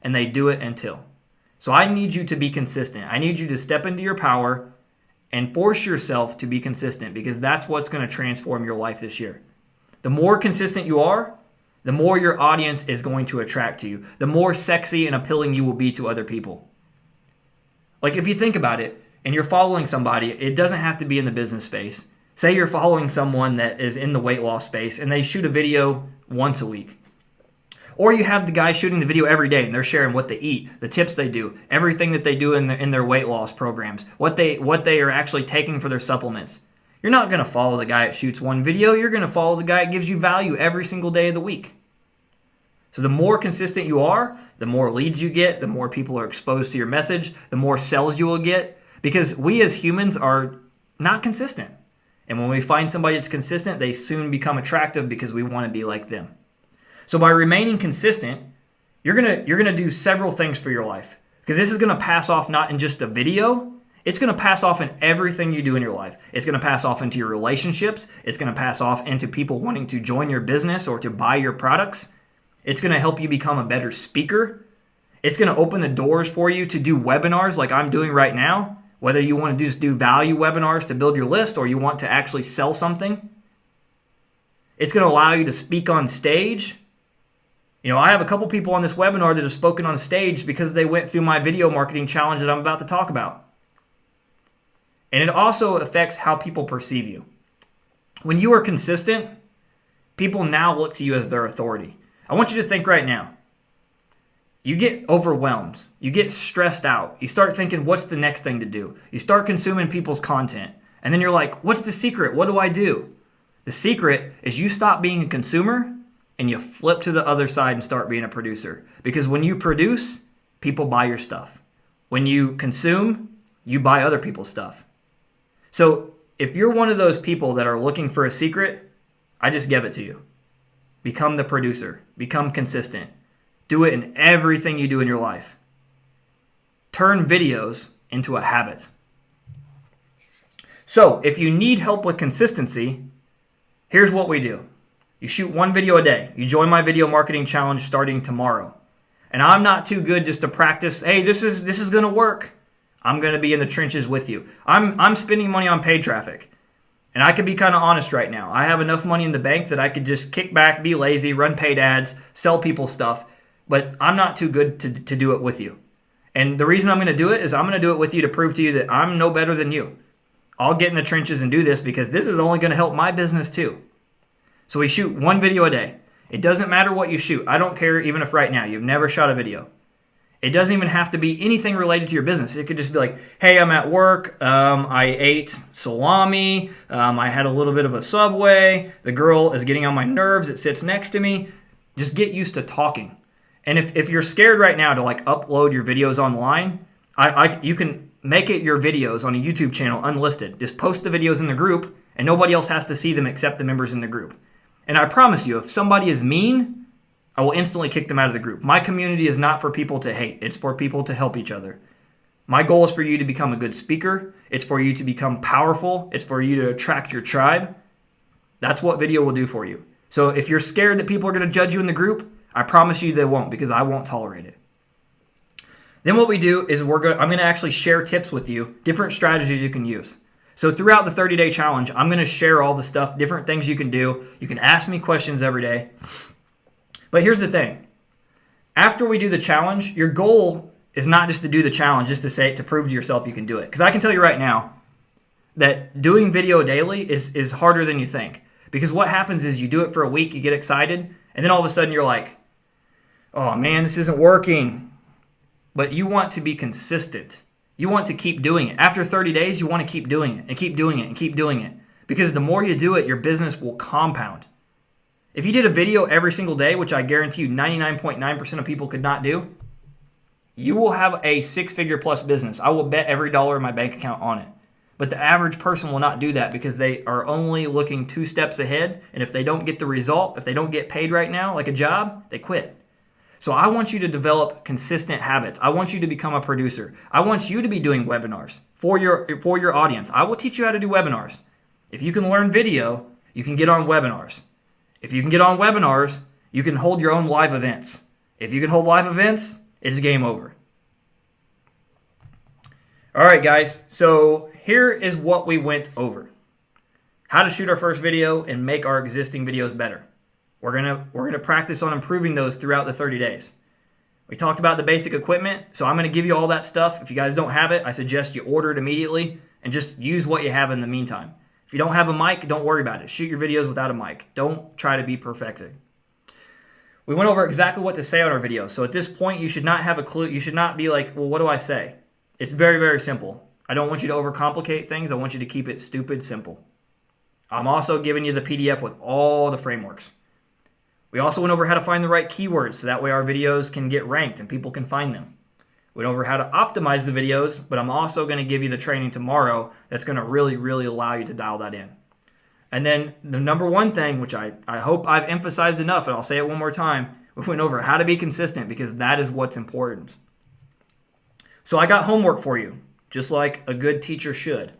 And they do it until. So I need you to be consistent. I need you to step into your power and force yourself to be consistent, because that's what's going to transform your life this year. The more consistent you are, the more your audience is going to attract to you. The more sexy and appealing you will be to other people. Like if you think about it, and you're following somebody, it doesn't have to be in the business space. Say you're following someone that is in the weight loss space and they shoot a video once a week. Or you have the guy shooting the video every day and they're sharing what they eat, the tips they do, everything that they do in their weight loss programs, what they are actually taking for their supplements. You're not going to follow the guy that shoots one video. You're going to follow the guy that gives you value every single day of the week. So the more consistent you are, the more leads you get, the more people are exposed to your message, the more sales you will get. Because we as humans are not consistent. And when we find somebody that's consistent, they soon become attractive because we want to be like them. So by remaining consistent, you're gonna do several things for your life. Because this is going to pass off not in just a video, it's going to pass off in everything you do in your life. It's going to pass off into your relationships. It's going to pass off into people wanting to join your business or to buy your products. It's going to help you become a better speaker. It's going to open the doors for you to do webinars like I'm doing right now, whether you want to just do value webinars to build your list or you want to actually sell something. It's going to allow you to speak on stage. You know, I have a couple people on this webinar that have spoken on stage because they went through my video marketing challenge that I'm about to talk about. And it also affects how people perceive you. When you are consistent, people now look to you as their authority. I want you to think right now. You get overwhelmed. You get stressed out. You start thinking, what's the next thing to do? You start consuming people's content. And then you're like, what's the secret? What do I do? The secret is you stop being a consumer and you flip to the other side and start being a producer. Because when you produce, people buy your stuff. When you consume, you buy other people's stuff. So if you're one of those people that are looking for a secret, I just give it to you. Become the producer. Become consistent. Do it in everything you do in your life. Turn videos into a habit. So if you need help with consistency, here's what we do. You shoot one video a day. You join my video marketing challenge starting tomorrow. And I'm not too good just to practice, hey, this is going to work. I'm going to be in the trenches with you. I'm spending money on paid traffic. And I can be kind of honest right now. I have enough money in the bank that I could just kick back, be lazy, run paid ads, sell people stuff. But I'm not too good to do it with you. And the reason I'm going to do it is I'm going to do it with you to prove to you that I'm no better than you. I'll get in the trenches and do this because this is only going to help my business too. So we shoot one video a day. It doesn't matter what you shoot. I don't care even if right now you've never shot a video. It doesn't even have to be anything related to your business. It could just be like, hey, I'm at work. I ate salami. I had a little bit of a Subway. The girl is getting on my nerves. It sits next to me. Just get used to talking. And if you're scared right now to like upload your videos online, you can make it your videos on a YouTube channel unlisted. Just post the videos in the group and nobody else has to see them except the members in the group. And I promise you, if somebody is mean, I will instantly kick them out of the group. My community is not for people to hate. It's for people to help each other. My goal is for you to become a good speaker. It's for you to become powerful. It's for you to attract your tribe. That's what video will do for you. So if you're scared that people are going to judge you in the group, I promise you they won't because I won't tolerate it. Then what we do is I'm going to actually share tips with you, different strategies you can use. So throughout the 30-day challenge, I'm going to share all the stuff, different things you can do. You can ask me questions every day. But here's the thing. After we do the challenge, your goal is not just to do the challenge, just to prove to yourself you can do it. Because I can tell you right now that doing video daily is harder than you think. Because what happens is you do it for a week, you get excited, and then all of a sudden you're like, oh man, this isn't working. But you want to be consistent. You want to keep doing it. After 30 days, you want to keep doing it and keep doing it and keep doing it. Because the more you do it, your business will compound. If you did a video every single day, which I guarantee you 99.9% of people could not do, you will have a six-figure plus business. I will bet every dollar in my bank account on it. But the average person will not do that because they are only looking 2 steps ahead. And if they don't get the result, if they don't get paid right now, like a job, they quit. So I want you to develop consistent habits. I want you to become a producer. I want you to be doing webinars for your audience. I will teach you how to do webinars. If you can learn video, you can get on webinars. If you can get on webinars, you can hold your own live events. If you can hold live events, it's game over. All right, guys. So here is what we went over. How to shoot our first video and make our existing videos better. We're gonna practice on improving those throughout the 30 days. We talked about the basic equipment, so I'm gonna give you all that stuff. If you guys don't have it, I suggest you order it immediately and just use what you have in the meantime. If you don't have a mic, don't worry about it. Shoot your videos without a mic. Don't try to be perfected. We went over exactly what to say on our videos. So at this point, you should not have a clue. You should not be like, well, what do I say? It's very, very simple. I don't want you to overcomplicate things. I want you to keep it stupid simple. I'm also giving you the PDF with all the frameworks. We also went over how to find the right keywords so that way our videos can get ranked and people can find them. We went over how to optimize the videos, but I'm also going to give you the training tomorrow that's going to really, really allow you to dial that in. And then the number one thing, which I hope I've emphasized enough, and I'll say it one more time, we went over how to be consistent because that is what's important. So I got homework for you, just like a good teacher should.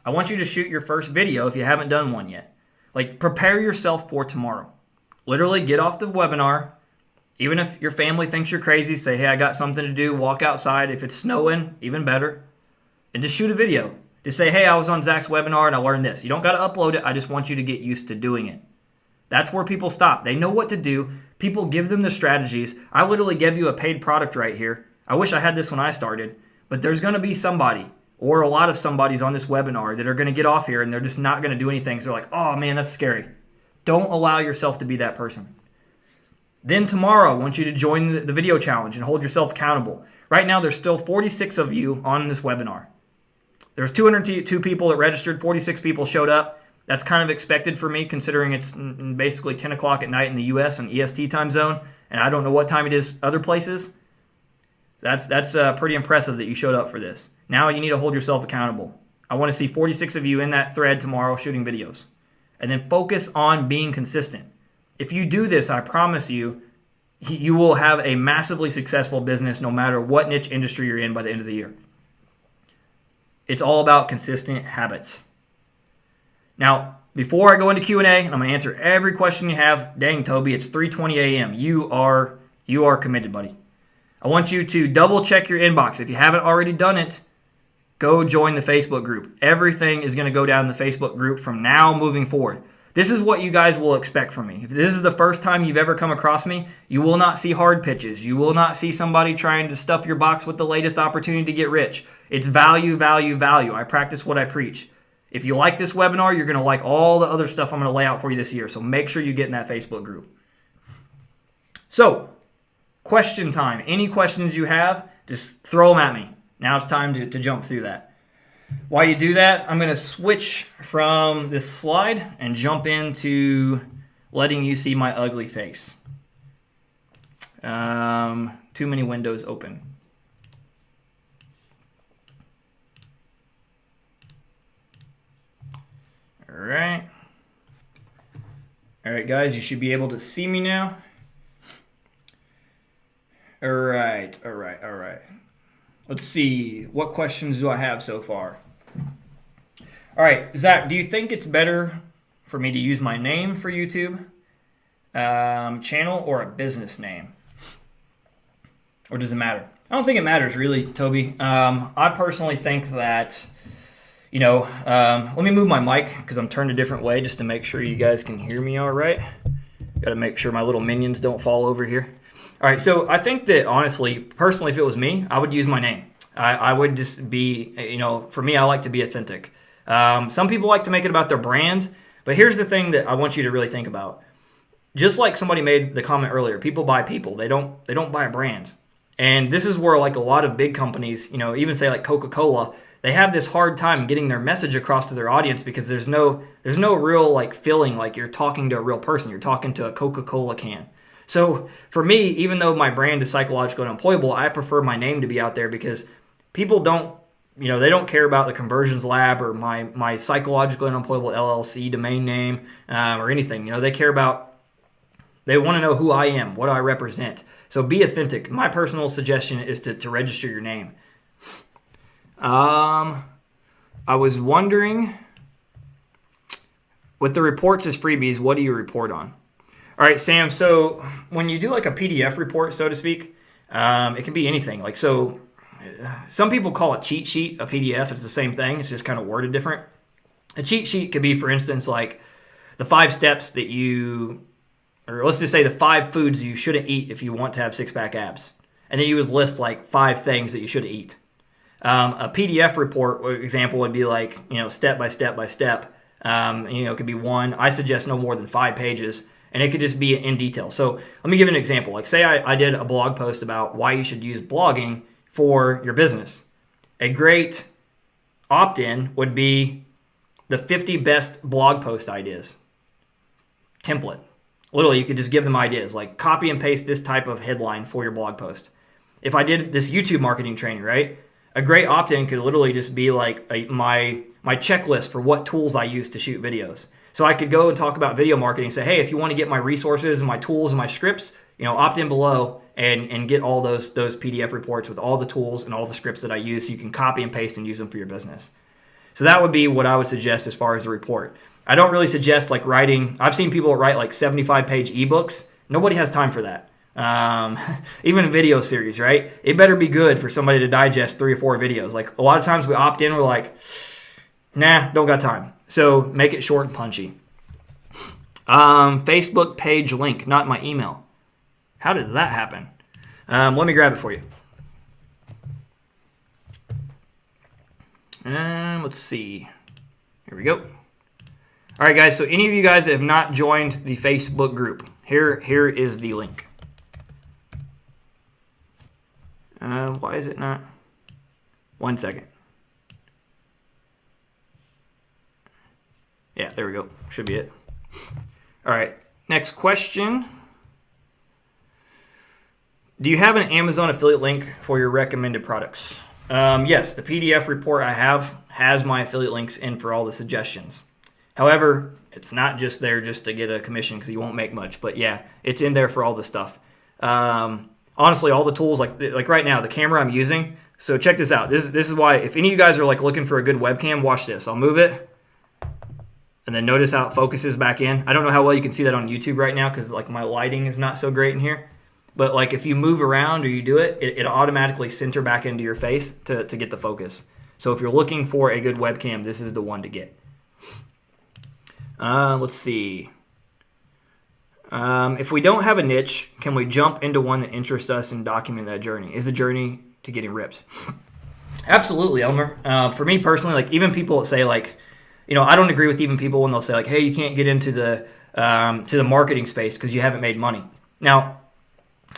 I want you to shoot your first video if you haven't done one yet. Like, prepare yourself for tomorrow. Literally get off the webinar, Even if your family thinks you're crazy, say, hey, I got something to do, walk outside. If it's snowing, even better. And just shoot a video. Just say, hey, I was on Zach's webinar and I learned this. You don't got to upload it. I just want you to get used to doing it. That's where people stop. They know what to do. People give them the strategies. I literally gave you a paid product right here. I wish I had this when I started. But there's going to be somebody or a lot of somebodies on this webinar that are going to get off here and they're just not going to do anything. So they're like, oh, man, that's scary. Don't allow yourself to be that person. Then tomorrow, I want you to join the video challenge and hold yourself accountable. Right now, there's still 46 of you on this webinar. There's 202 people that registered, 46 people showed up. That's kind of expected for me considering it's basically 10 o'clock at night in the U.S. and EST time zone, and I don't know what time it is other places. That's pretty impressive that you showed up for this. Now you need to hold yourself accountable. I want to see 46 of you in that thread tomorrow shooting videos. And then focus on being consistent. If you do this, I promise you, you will have a massively successful business no matter what niche industry you're in by the end of the year. It's all about consistent habits. Now, before I go into Q&A, and I'm going to answer every question you have. Dang, Toby, it's 3:20 a.m. You are committed, buddy. I want you to double check your inbox. If you haven't already done it, go join the Facebook group. Everything is going to go down in the Facebook group from now moving forward. This is what you guys will expect from me. If this is the first time you've ever come across me, you will not see hard pitches. You will not see somebody trying to stuff your box with the latest opportunity to get rich. It's value, value, value. I practice what I preach. If you like this webinar, you're going to like all the other stuff I'm going to lay out for you this year. So make sure you get in that Facebook group. So, question time. Any questions you have, just throw them at me. Now it's time to jump through that. While you do that, I'm going to switch from this slide and jump into letting you see my ugly face. Too many windows open. All right. All right, guys, you should be able to see me now. All right. Let's see. What questions do I have so far? All right, Zach, do you think it's better for me to use my name for YouTube channel or a business name? Or does it matter? I don't think it matters really, Toby. I personally think that, let me move my mic because I'm turned a different way just to make sure you guys can hear me all right. Got to make sure my little minions don't fall over here. All right, so I think that honestly, personally, if it was me, I would use my name. I would just be, for me, I like to be authentic. Some people like to make it about their brand, but here's the thing that I want you to really think about. Just like somebody made the comment earlier, people buy people. They don't buy a brand. And this is where like a lot of big companies, even say like Coca-Cola, they have this hard time getting their message across to their audience because there's no real like feeling like you're talking to a real person. You're talking to a Coca-Cola can. So for me, even though my brand is psychological and employable, I prefer my name to be out there because people don't, they don't care about the Conversions Lab or my psychological and employable LLC domain name or anything. They want to know who I am, what I represent. So be authentic. My personal suggestion is to register your name. I was wondering, with the reports as freebies, what do you report on? All right, Sam, so when you do like a PDF report, so to speak, it can be anything. Like, so some people call it cheat sheet, a PDF. It's the same thing. It's just kind of worded different. A cheat sheet could be, for instance, like the 5 steps that or let's just say the 5 foods you shouldn't eat if you want to have six-pack abs. And then you would list like 5 things that you should eat. A PDF report example would be like, step by step by step. It could be one. I suggest no more than 5 pages. And it could just be in detail. So let me give you an example. Like say I did a blog post about why you should use blogging for your business. A great opt-in would be the 50 best blog post ideas template. Literally, you could just give them ideas, like copy and paste this type of headline for your blog post. If I did this YouTube marketing training, right? A great opt-in could literally just be like my checklist for what tools I use to shoot videos. So I could go and talk about video marketing, say, hey, if you want to get my resources and my tools and my scripts, opt in below and get all those PDF reports with all the tools and all the scripts that I use so you can copy and paste and use them for your business. So that would be what I would suggest as far as the report. I don't really suggest like writing. I've seen people write like 75-page ebooks. Nobody has time for that. Even a video series, right? It better be good for somebody to digest 3 or 4 videos. Like a lot of times we opt in, we're like, nah, don't got time. So make it short and punchy. Facebook page link, not my email. How did that happen? Let me grab it for you. Let's see. Here we go. All right, guys. So any of you guys that have not joined the Facebook group, here is the link. Why is it not? 1 second. Yeah, there we go. Should be it. All right. Next question. Do you have an Amazon affiliate link for your recommended products? Yes, the PDF report I have has my affiliate links in for all the suggestions. However, it's not just there just to get a commission because you won't make much. But yeah, it's in there for all the stuff. Honestly, all the tools, like right now, the camera I'm using. So check this out. This is why, if any of you guys are like looking for a good webcam, watch this. I'll move it. And then notice how it focuses back in. I don't know how well you can see that on YouTube right now because like my lighting is not so great in here. But like if you move around or you do it, it automatically center back into your face to get the focus. So if you're looking for a good webcam, this is the one to get. Let's see. If we don't have a niche, can we jump into one that interests us and document that journey? Is the journey to getting ripped? Absolutely, Elmer. For me personally, like even people that say like, I don't agree with even people when they'll say like, hey, you can't get into the to the marketing space because you haven't made money. Now,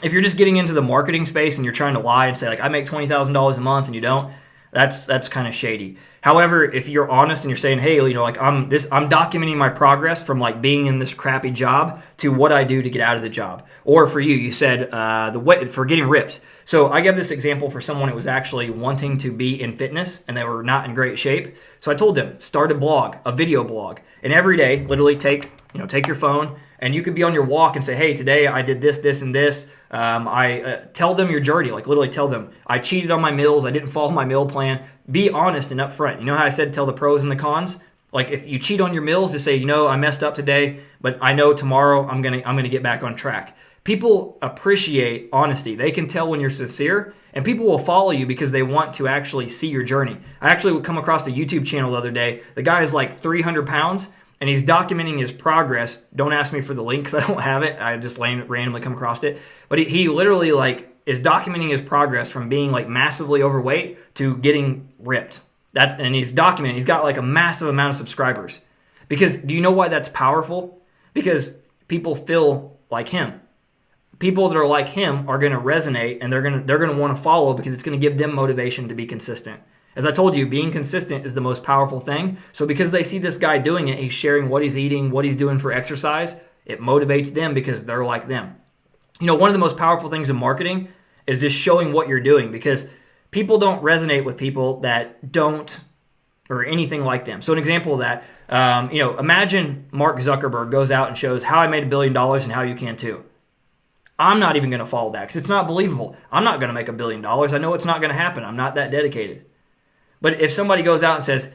if you're just getting into the marketing space and you're trying to lie and say like I make $20,000 a month and you don't, that's kind of shady. However, if you're honest and you're saying, hey, like I'm documenting my progress from like being in this crappy job to what I do to get out of the job. Or for you said for getting ripped. So I gave this example for someone who was actually wanting to be in fitness and they were not in great shape. So I told them, start a blog, a video blog, and every day literally take your phone. And you could be on your walk and say, hey, today I did this, this, and this. I tell them your journey, like literally tell them, I cheated on my meals. I didn't follow my meal plan. Be honest and upfront. You know how I said tell the pros and the cons? Like if you cheat on your meals, just say, I messed up today, but I know tomorrow I'm gonna get back on track. People appreciate honesty. They can tell when you're sincere, and people will follow you because they want to actually see your journey. I actually would come across a YouTube channel the other day. The guy is like 300 pounds. And he's documenting his progress. Don't ask me for the link because I don't have it. I just randomly come across it. But he literally like is documenting his progress from being like massively overweight to getting ripped. And he's documenting. He's got like a massive amount of subscribers. Because do you know why that's powerful? Because people feel like him. People that are like him are going to resonate and they're going to want to follow because it's going to give them motivation to be consistent. As I told you, being consistent is the most powerful thing. So because they see this guy doing it, he's sharing what he's eating, what he's doing for exercise, it motivates them because they're like them. One of the most powerful things in marketing is just showing what you're doing because people don't resonate with people that don't or anything like them. So an example of that, imagine Mark Zuckerberg goes out and shows how I made $1 billion and how you can too. I'm not even going to follow that because it's not believable. I'm not going to make $1 billion. I know it's not going to happen. I'm not that dedicated. But if somebody goes out and says,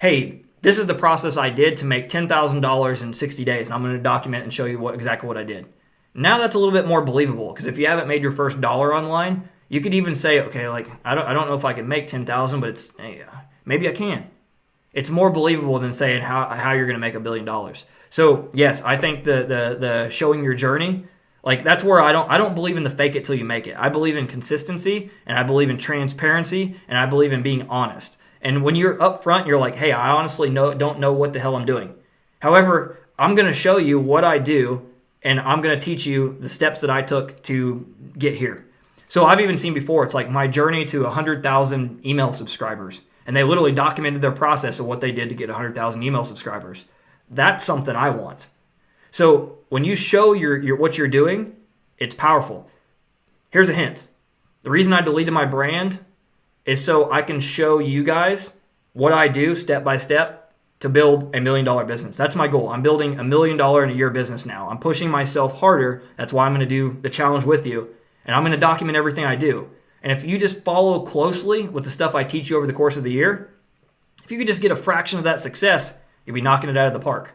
hey, this is the process I did to make $10,000 in 60 days, and I'm going to document and show you exactly what I did. Now that's a little bit more believable because if you haven't made your first dollar online, you could even say, okay, like I don't know if I can make 10,000, but maybe I can. It's more believable than saying how you're going to make $1 billion. So yes, I think the showing your journey, like that's where I don't believe in the fake it till you make it. I believe in consistency and I believe in transparency and I believe in being honest. And when you're up front, you're like, hey, I honestly don't know what the hell I'm doing. However, I'm going to show you what I do and I'm going to teach you the steps that I took to get here. So I've even seen before, it's like my journey to 100,000 email subscribers. And they literally documented their process of what they did to get 100,000 email subscribers. That's something I want. So when you show your what you're doing, it's powerful. Here's a hint. The reason I deleted my brand is so I can show you guys what I do step by step to build $1 million business. That's my goal. I'm building $1 million in a year business now. I'm pushing myself harder. That's why I'm going to do the challenge with you. And I'm going to document everything I do. And if you just follow closely with the stuff I teach you over the course of the year, if you could just get a fraction of that success, you'll be knocking it out of the park.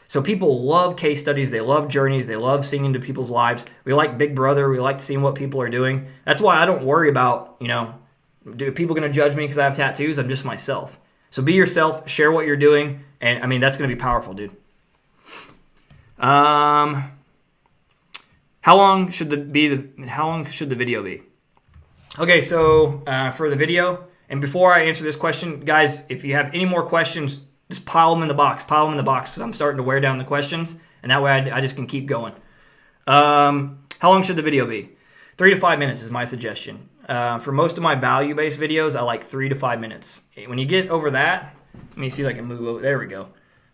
So people love case studies, they love journeys, they love seeing into people's lives. We like Big Brother, we like seeing what people are doing. That's why I don't worry about, are people going to judge me because I have tattoos? I'm just myself. So be yourself, share what you're doing, and I mean that's going to be powerful, dude. How long should the video be? Okay, so for the video, and before I answer this question, guys, if you have any more questions, just pile them in the box. Because I'm starting to wear down the questions, and that way I just can keep going. How long should the video be? 3 to 5 minutes is my suggestion. For most of my value-based videos, I like 3 to 5 minutes. When you get over that, let me see if I can move over. There we go.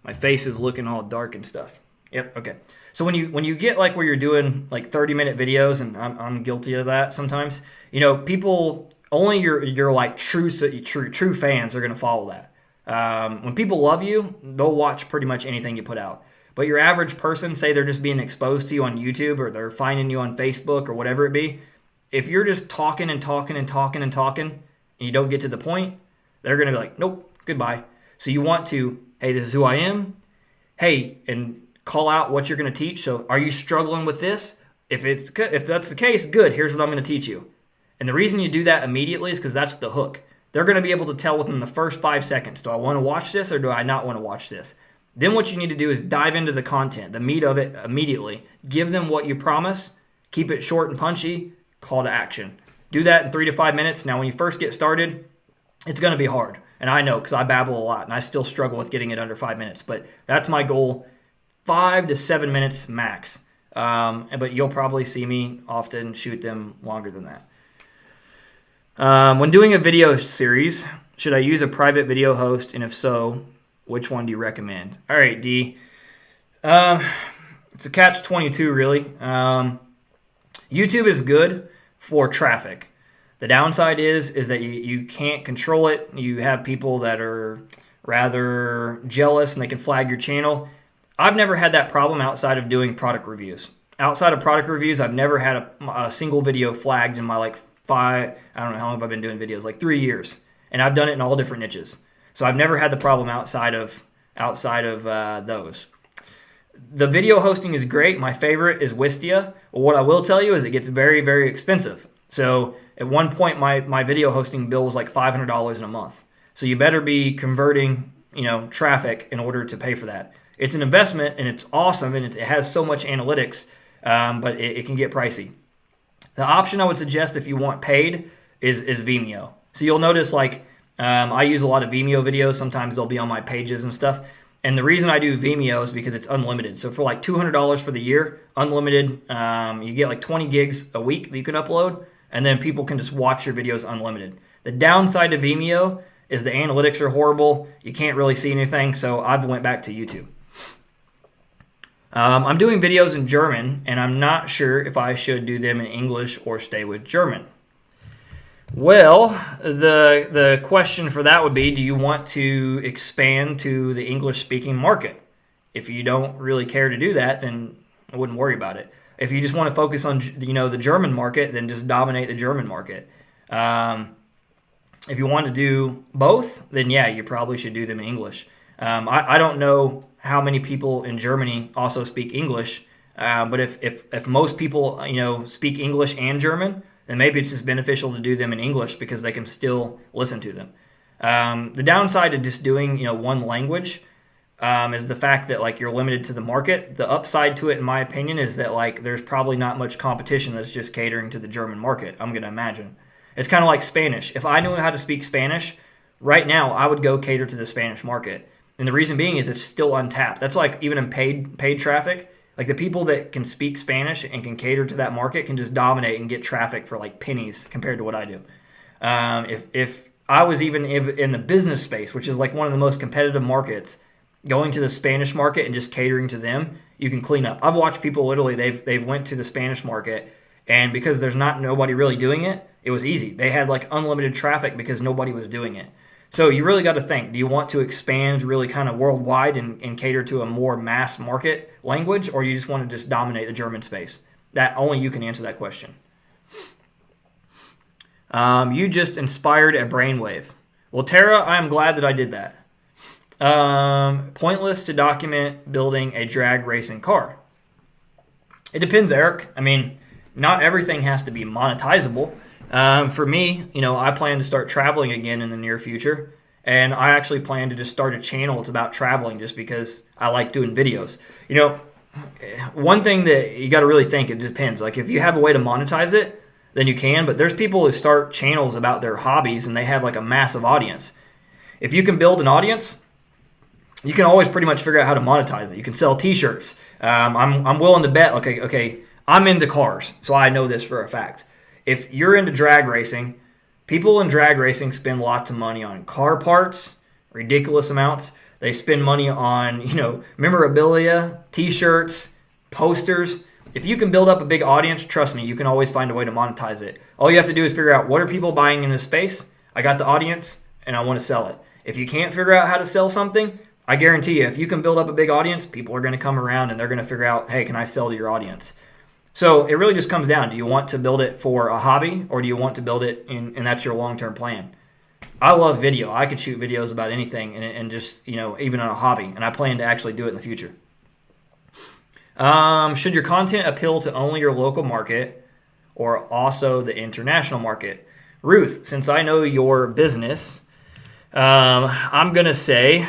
My face is looking all dark and stuff. Yep, okay. So when you get like where you're doing like 30-minute videos, and I'm guilty of that sometimes, people, only your like true fans are going to follow that. When people love you, they'll watch pretty much anything you put out. But your average person, say they're just being exposed to you on YouTube or they're finding you on Facebook or whatever it be, if you're just talking and you don't get to the point, they're going to be like, nope, goodbye. So you want to, hey, this is who I am. Hey, and call out what you're going to teach. So are you struggling with this? If that's the case, good. Here's what I'm going to teach you. And the reason you do that immediately is because that's the hook. They're going to be able to tell within the first 5 seconds, do I want to watch this or do I not want to watch this? Then what you need to do is dive into the content, the meat of it immediately. Give them what you promise. Keep it short and punchy. Call to action. Do that in 3 to 5 minutes. Now, when you first get started, it's going to be hard. And I know because I babble a lot and I still struggle with getting it under 5 minutes. But that's my goal, 5 to 7 minutes max. But you'll probably see me often shoot them longer than that. When doing a video series, should I use a private video host? And if so, which one do you recommend? All right, D. It's a catch-22, really. YouTube is good for traffic. The downside is that you can't control it. You have people that are rather jealous and they can flag your channel. I've never had that problem outside of doing product reviews. Outside of product reviews, I've never had a single video flagged in my I don't know how long I've been doing videos, like 3 years. And I've done it in all different niches. So I've never had the problem outside of those. The video hosting is great. My favorite is Wistia. Well, what I will tell you is it gets very, very expensive. So at one point, my video hosting bill was like $500 in a month. So you better be converting, traffic in order to pay for that. It's an investment and it's awesome and it has so much analytics, but it can get pricey. The option I would suggest if you want paid is Vimeo. So you'll notice I use a lot of Vimeo videos. Sometimes they'll be on my pages and stuff. And the reason I do Vimeo is because it's unlimited. So for like $200 for the year, unlimited, you get like 20 gigs a week that you can upload, and then people can just watch your videos unlimited. The downside of Vimeo is the analytics are horrible. You can't really see anything, so I went back to YouTube. I'm doing videos in German, and I'm not sure if I should do them in English or stay with German. Well, the question for that would be, do you want to expand to the English-speaking market? If you don't really care to do that, then I wouldn't worry about it. If you just want to focus on the German market, then just dominate the German market. If you want to do both, then yeah, you probably should do them in English. I don't know how many people in Germany also speak English, but if most people speak English and German, then maybe it's just beneficial to do them in English because they can still listen to them. The downside of just doing one language is the fact that you're limited to the market. The upside to it, in my opinion, is that there's probably not much competition that's just catering to the German market. I'm going to imagine it's kind of like Spanish. If I knew how to speak Spanish right now, I would go cater to the Spanish market. And the reason being is it's still untapped. That's even in paid traffic. The people that can speak Spanish and can cater to that market can just dominate and get traffic for pennies compared to what I do. If I was even in the business space, which is one of the most competitive markets, going to the Spanish market and just catering to them, you can clean up. I've watched people literally, they've went to the Spanish market, and because there's nobody really doing it, it was easy. They had unlimited traffic because nobody was doing it. So you really got to think, do you want to expand really kind of worldwide and cater to a more mass market language, or you just want to just dominate the German space? That only you can answer that question. You just inspired a brainwave. Well, Tara, I am glad that I did that. Pointless to document building a drag racing car. It depends, Eric. I mean, not everything has to be monetizable. For me, I plan to start traveling again in the near future. And I actually plan to just start a channel. It's about traveling just because I like doing videos. One thing that you got to really think, it depends. Like if you have a way to monetize it, then you can. But there's people who start channels about their hobbies and they have like a massive audience. If you can build an audience, you can always pretty much figure out how to monetize it. You can sell T-shirts. I'm willing to bet. Okay, I'm into cars, so I know this for a fact. If you're into drag racing, people in drag racing spend lots of money on car parts, ridiculous amounts. They spend money on memorabilia, T-shirts, posters. If you can build up a big audience, trust me, you can always find a way to monetize it. All you have to do is figure out what are people buying in this space. I got the audience, and I want to sell it. If you can't figure out how to sell something, I guarantee you, if you can build up a big audience, people are going to come around and they're going to figure out, hey, can I sell to your audience? So it really just comes down, do you want to build it for a hobby or do you want to build it and that's your long-term plan? I love video. I could shoot videos about anything and just, even on a hobby, and I plan to actually do it in the future. Should your content appeal to only your local market or also the international market? Ruth, since I know your business, I'm going to say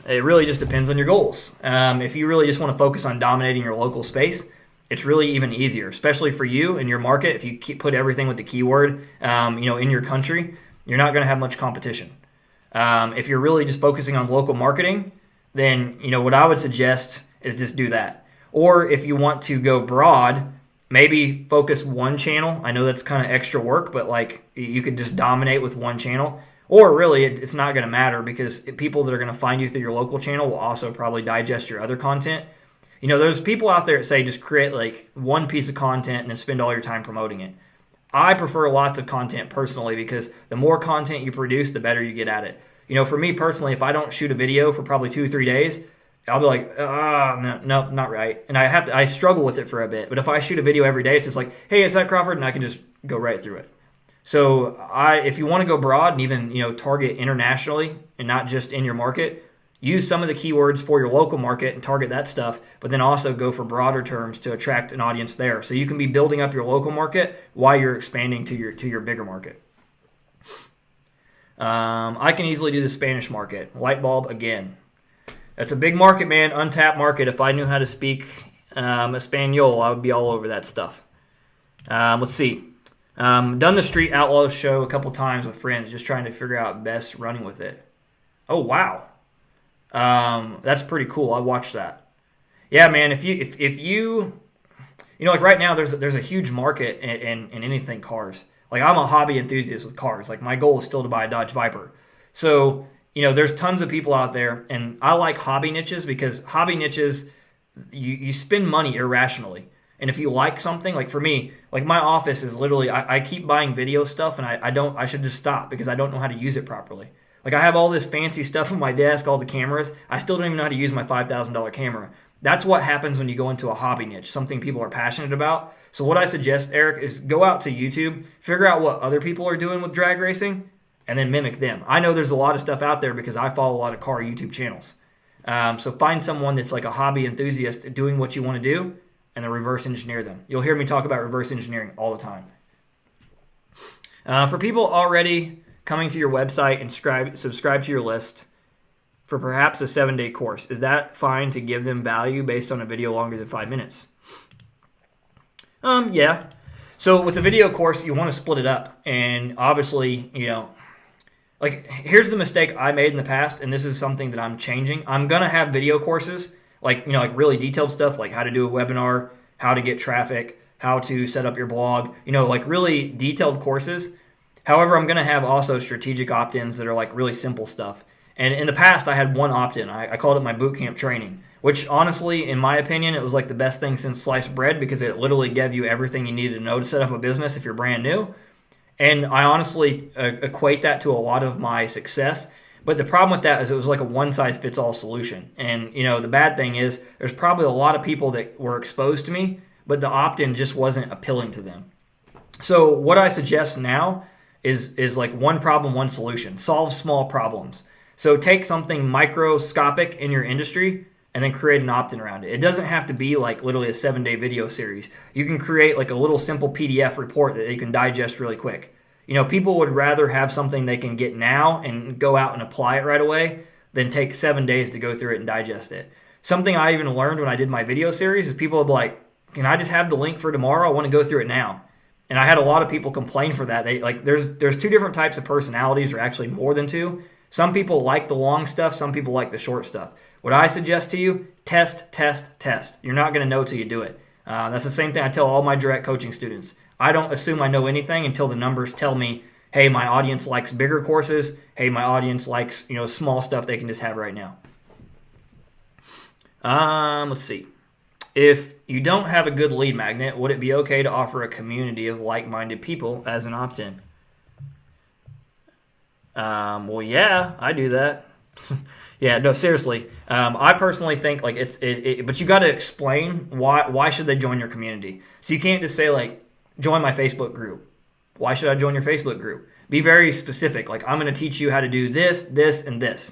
it really just depends on your goals. If you really just want to focus on dominating your local space, it's really even easier, especially for you and your market. If you put everything with the keyword, in your country, you're not going to have much competition. If you're really just focusing on local marketing, then what I would suggest is just do that. Or if you want to go broad, maybe focus one channel. I know that's kind of extra work, but like you could just dominate with one channel. Or really, it's not going to matter because people that are going to find you through your local channel will also probably digest your other content. There's people out there that say just create like one piece of content and then spend all your time promoting it. I prefer lots of content personally because the more content you produce, the better you get at it. For me personally, if I don't shoot a video for probably 2-3 days, I'll be like, no, not right. And I struggle with it for a bit. But if I shoot a video every day, it's just like, hey, it's that Crawford, and I can just go right through it. So if you want to go broad and even target internationally and not just in your market, use some of the keywords for your local market and target that stuff, but then also go for broader terms to attract an audience there. So you can be building up your local market while you're expanding to your bigger market. I can easily do the Spanish market. Light bulb again. That's a big market, man. Untapped market. If I knew how to speak Espanol, I would be all over that stuff. Let's see. Done the Street Outlaws show a couple times with friends, just trying to figure out best running with it. Oh, wow. That's pretty cool. I watched that. Yeah, man. If you like right now, there's a huge market in anything cars. Like I'm a hobby enthusiast with cars. Like my goal is still to buy a Dodge Viper. So there's tons of people out there, and I like hobby niches because hobby niches you spend money irrationally. And if you like something, like for me, like my office is literally I keep buying video stuff, and I should just stop because I don't know how to use it properly. Like I have all this fancy stuff on my desk, all the cameras. I still don't even know how to use my $5,000 camera. That's what happens when you go into a hobby niche, something people are passionate about. So what I suggest, Eric, is go out to YouTube, figure out what other people are doing with drag racing, and then mimic them. I know there's a lot of stuff out there because I follow a lot of car YouTube channels. So find someone that's like a hobby enthusiast doing what you want to do, and then reverse engineer them. You'll hear me talk about reverse engineering all the time. For people already coming to your website and subscribe to your list for perhaps a 7-day course, is that fine to give them value based on a video longer than 5 minutes? Yeah. So with a video course, you want to split it up. And obviously, like here's the mistake I made in the past, and this is something that I'm changing. I'm going to have video courses, like really detailed stuff, like how to do a webinar, how to get traffic, how to set up your blog, like really detailed courses. However, I'm going to have also strategic opt-ins that are like really simple stuff. And in the past, I had one opt-in. I called it my bootcamp training, which honestly, in my opinion, it was like the best thing since sliced bread because it literally gave you everything you needed to know to set up a business if you're brand new. And I honestly equate that to a lot of my success. But the problem with that is it was like a one-size-fits-all solution. And, the bad thing is there's probably a lot of people that were exposed to me, but the opt-in just wasn't appealing to them. So what I suggest now is like one problem, one solution. Solve small problems. So take something microscopic in your industry and then create an opt-in around it. It doesn't have to be like literally a 7-day video series. You can create like a little simple PDF report that they can digest really quick. People would rather have something they can get now and go out and apply it right away than take 7 days to go through it and digest it. Something I even learned when I did my video series is people would be like, can I just have the link for tomorrow? I want to go through it now. And I had a lot of people complain for that. There's two different types of personalities, or actually more than two. Some people like the long stuff. Some people like the short stuff. What I suggest to you, test, test, test. You're not going to know till you do it. That's the same thing I tell all my direct coaching students. I don't assume I know anything until the numbers tell me, hey, my audience likes bigger courses. Hey, my audience likes small stuff they can just have right now. Let's see. If you don't have a good lead magnet, would it be okay to offer a community of like-minded people as an opt-in? Well, yeah, I do that. Yeah, no, seriously. I personally think like but you got to explain why should they join your community. So you can't just say like, join my Facebook group. Why should I join your Facebook group? Be very specific. Like, I'm going to teach you how to do this, this, and this.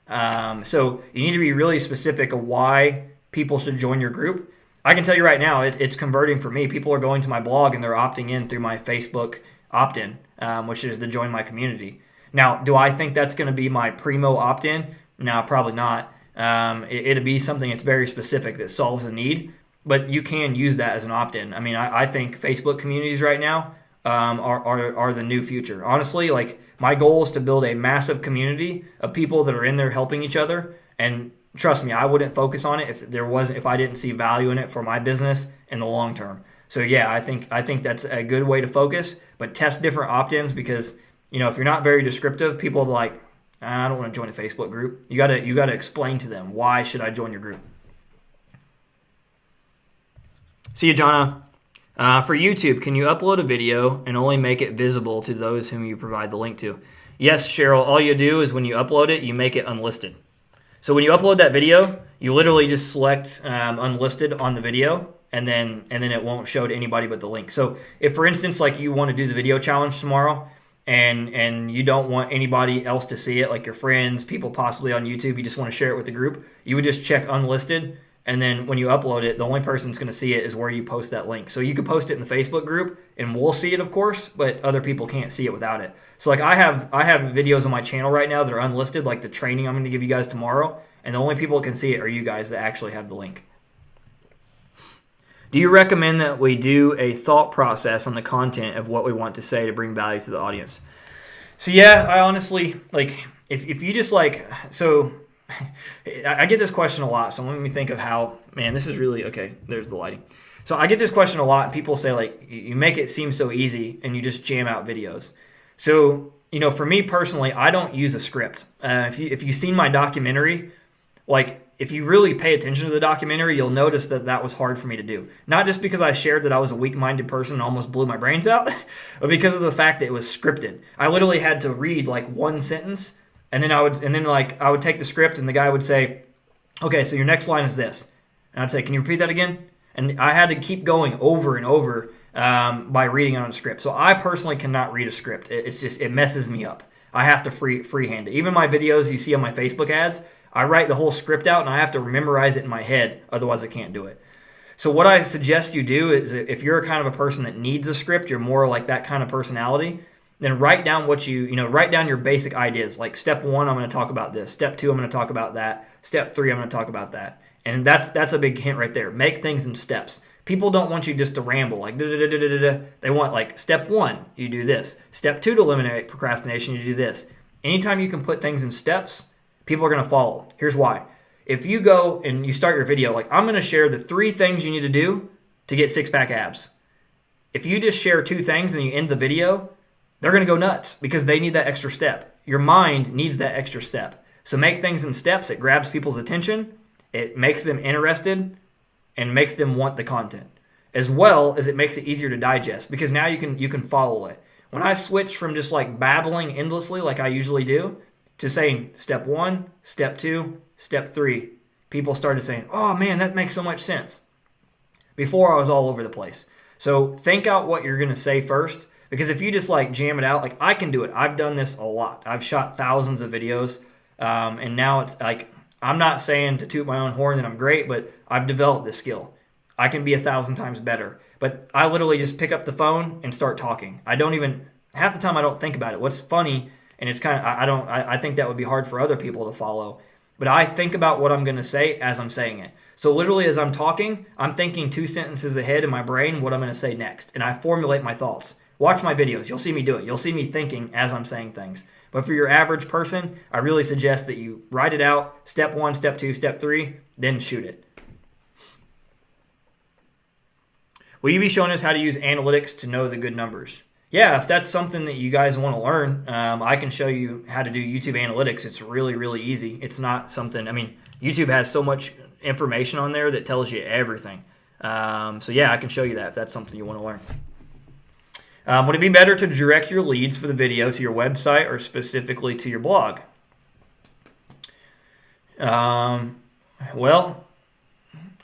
So you need to be really specific of why people should join your group. I can tell you right now, it's converting for me. People are going to my blog and they're opting in through my Facebook opt-in, which is to join my community. Now, do I think that's going to be my primo opt-in? No, probably not. It'll be something that's very specific that solves a need, but you can use that as an opt-in. I mean, I think Facebook communities right now are the new future. Honestly, like, my goal is to build a massive community of people that are in there helping each other. And trust me, I wouldn't focus on it if I didn't see value in it for my business in the long term. So yeah, I think that's a good way to focus. But test different opt-ins, because if you're not very descriptive, people will be like, I don't want to join a Facebook group. You gotta explain to them, why should I join your group? See you, Jonna. For YouTube, can you upload a video and only make it visible to those whom you provide the link to? Yes, Cheryl. All you do is when you upload it, you make it unlisted. So when you upload that video, you literally just select unlisted on the video, and then it won't show to anybody but the link. So if, for instance, like you want to do the video challenge tomorrow, and you don't want anybody else to see it, like your friends, people possibly on YouTube, you just want to share it with the group, you would just check unlisted. And then when you upload it, the only person that's going to see it is where you post that link. So you can post it in the Facebook group, and we'll see it, of course, but other people can't see it without it. So like I have videos on my channel right now that are unlisted, like the training I'm going to give you guys tomorrow, and the only people that can see it are you guys that actually have the link. Do you recommend that we do a thought process on the content of what we want to say to bring value to the audience? So yeah, I honestly, like, if you just like, so I get this question a lot, so let me think of how, man, this is really, okay, there's the lighting. So I get this question a lot, and people say, like, you make it seem so easy, and you just jam out videos. So, for me personally, I don't use a script. If you've seen my documentary, like, if you really pay attention to the documentary, you'll notice that was hard for me to do. Not just because I shared that I was a weak-minded person and almost blew my brains out, but because of the fact that it was scripted. I literally had to read, like, one sentence, and then I would take the script, and the guy would say, okay, so your next line is this. And I'd say, can you repeat that again? And I had to keep going over and over by reading on a script. So I personally cannot read a script. It messes me up. I have to freehand it. Even my videos you see on my Facebook ads, I write the whole script out, and I have to memorize it in my head. Otherwise, I can't do it. So what I suggest you do is, if you're kind of a person that needs a script, you're more like that kind of personality, then write down write down your basic ideas. Like, step 1, I'm going to talk about this. Step 2, I'm going to talk about that. Step 3, I'm going to talk about that. And that's a big hint right there. Make things in steps. People don't want you just to ramble like da-da-da-da-da-da. They want, like, step 1, you do this. Step 2, to eliminate procrastination, you do this. Anytime you can put things in steps, people are going to follow. Here's why. If you go and you start your video, like, I'm going to share the 3 things you need to do to get 6-pack abs. If you just share 2 things and you end the video, they're going to go nuts because they need that extra step. Your mind needs that extra step. So make things in steps. It grabs people's attention. It makes them interested and makes them want the content. As well as it makes it easier to digest, because now you can follow it. When I switch from just like babbling endlessly like I usually do to saying step 1, step 2, step 3, people started saying, oh man, that makes so much sense. Before, I was all over the place. So think out what you're going to say first. Because if you just like jam it out, like I can do it. I've done this a lot. I've shot thousands of videos. And now it's like, I'm not saying to toot my own horn that I'm great, but I've developed this skill. I can be 1,000 times better. But I literally just pick up the phone and start talking. I don't even, half the time I don't think about it. What's funny, and it's kind of, I think that would be hard for other people to follow, but I think about what I'm going to say as I'm saying it. So literally as I'm talking, I'm thinking 2 sentences ahead in my brain what I'm going to say next, and I formulate my thoughts. Watch my videos. You'll see me do it. You'll see me thinking as I'm saying things. But for your average person, I really suggest that you write it out, step 1, step 2, step 3, then shoot it. Will you be showing us how to use analytics to know the good numbers? Yeah, if that's something that you guys want to learn, I can show you how to do YouTube analytics. It's really, really easy. It's not something, I mean, YouTube has so much information on there that tells you everything. So yeah, I can show you that if that's something you want to learn. Would it be better to direct your leads for the video to your website or specifically to your blog? Well,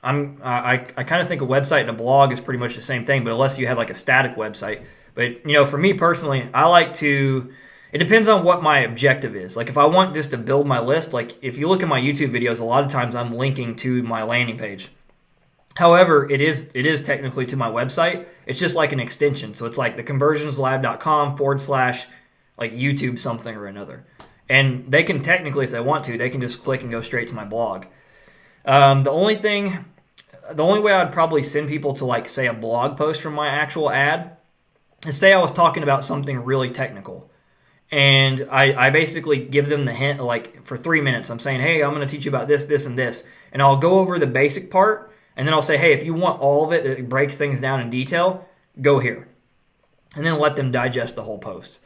I kind of think a website and a blog is pretty much the same thing, but unless you have like a static website. But for me personally, I like to. It depends on what my objective is. Like if I want just to build my list, like if you look at my YouTube videos, a lot of times I'm linking to my landing page. However, it is technically to my website. It's just like an extension. So it's like theconversionslab.com/ like YouTube something or another. And they can technically, if they want to, they can just click and go straight to my blog. The only way I'd probably send people to like say a blog post from my actual ad is say I was talking about something really technical. And I basically give them the hint, like for 3 minutes, I'm saying, hey, I'm going to teach you about this, this, and this. And I'll go over the basic part. And then I'll say, hey, if you want all of it, it breaks things down in detail, go here. And then let them digest the whole post.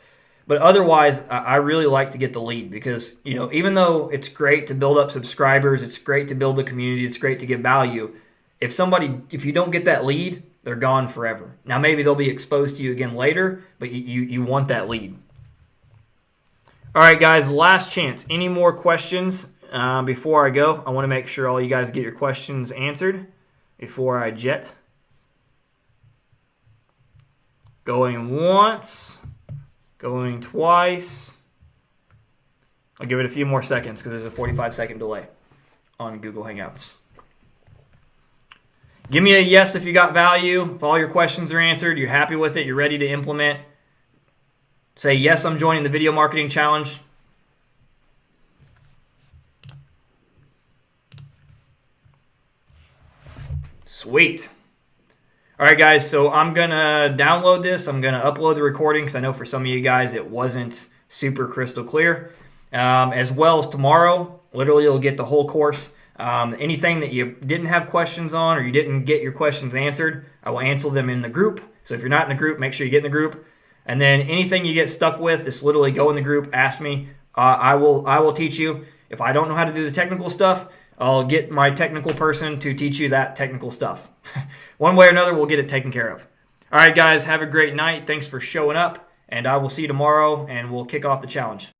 But otherwise, I really like to get the lead because, even though it's great to build up subscribers, it's great to build a community, it's great to give value, if you don't get that lead, they're gone forever. Now, maybe they'll be exposed to you again later, but you want that lead. All right, guys, last chance. Any more questions before I go? I want to make sure all you guys get your questions answered before I jet. Going once, going twice. I'll give it a few more seconds because there's a 45-second delay on Google Hangouts. Give me a yes if you got value, if all your questions are answered, you're happy with it, you're ready to implement. Say, yes, I'm joining the Video Marketing Challenge. Sweet. All right, guys, so I'm going to download this. I'm going to upload the recording because I know for some of you guys it wasn't super crystal clear. As well as tomorrow, literally you'll get the whole course. Anything that you didn't have questions on or you didn't get your questions answered, I will answer them in the group. So if you're not in the group, make sure you get in the group. And then anything you get stuck with, just literally go in the group, ask me. I will teach you. If I don't know how to do the technical stuff, I'll get my technical person to teach you that technical stuff. One way or another, we'll get it taken care of. All right, guys, have a great night. Thanks for showing up, and I will see you tomorrow, and we'll kick off the challenge.